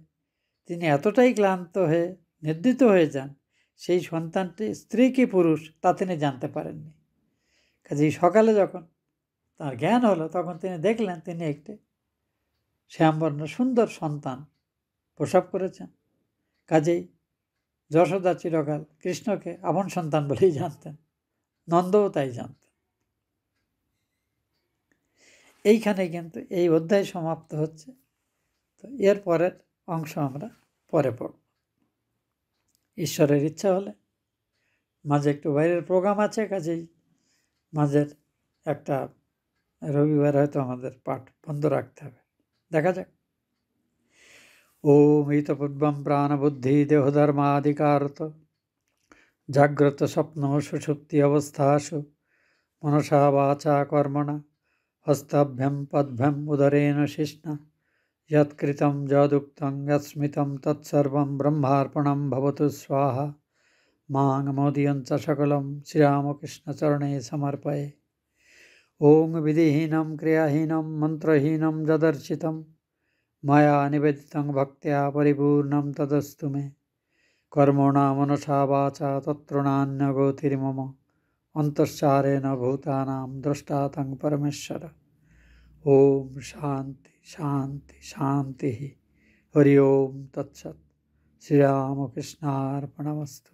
[SPEAKER 1] তিনি এতটাই ক্লান্ত হয়ে নির্দিত হয়ে যান, সেই সন্তানটি স্ত্রী কি পুরুষ তা তিনি জানতে পারেননি। কাজেই সকালে যখন তার জ্ঞান হলো, তখন তিনি দেখলেন তিনি একটি শ্যামবর্ণ সুন্দর সন্তান প্রসব করেছেন। কাজেই যশোদা চিরকাল কৃষ্ণকে আপন সন্তান বলেই জানতেন, নন্দও তাই জানতেন। এইখানে কিন্তু এই অধ্যায় সমাপ্ত হচ্ছে। তো এর পরের অংশ আমরা পরে পড়ব। ঈশ্বরের ইচ্ছা হলে মাঝে একটু বাইরের প্রোগ্রাম আছে, কাজেই মাঝের একটা রবিবার হয়তো আমাদের পাঠ বন্ধ রাখতে হবে। দেখা যাক। ওম ইতপূর্বম প্রাণবুদ্ধি দেহধর্মাধিকারত জাগ্রত স্বপ্ন সুষুপ্তি অবস্থাসু মনসা বাচা কর্মণা হস্তাভ্যাম পদ্ভ্যাম উদরেণ শিষ্ণা যৎকৃতম যদুক্তং যৎস্মিতং তৎসর্বং ব্রহ্মার্পণম ভবতু স্বাহা মাং মোদয়ঞ্চ সকলম শ্রীরামকৃষ্ণচরণে সমর্পয়ে। ওং বিধিহীनं ক্রিয়াহীनं মন্ত্রহীनं যদর্চিतं ময়া নিবেদিतं ভক্त्या পরিপূর্ণं তদস্তু মে। কর্মণা মনসা বাচা তত্রণান্যগতির্মম অন্তশ্চারেণ ভূতানাং দ্রষ্টাতং পরমেশ্বর। ওম শান্তি শান্তি শান্তি। হরি ওম তৎসৎ। শ্রীরামকৃষ্ণার্পণমস্তু।